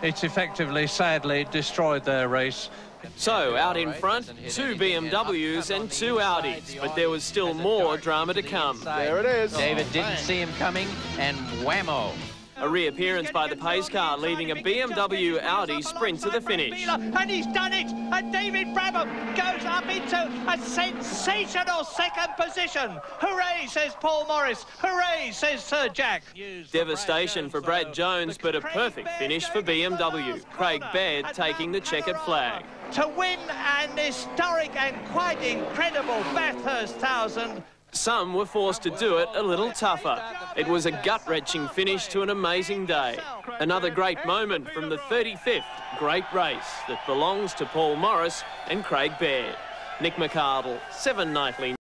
It's effectively, sadly, destroyed their race. So, out in front, 2 BMWs and 2 Audis, but there was still more drama to come. There it is. David didn't see him coming, and whammo. A reappearance by the pace car, leaving a BMW Audi sprint to the finish. And he's done it, and David Brabham goes up into a sensational 2nd position. Hooray, says Paul Morris. Hooray, says Sir Jack. Devastation for Brad Jones, but a perfect finish for BMW. Craig Baird taking the checkered flag. To win an historic and quite incredible Bathurst 1000. Some were forced to do it a little tougher. It was a gut-wrenching finish to an amazing day. Another great moment from the 35th great race that belongs to Paul Morris and Craig Baird. Nick McArdle, 7 Nightly.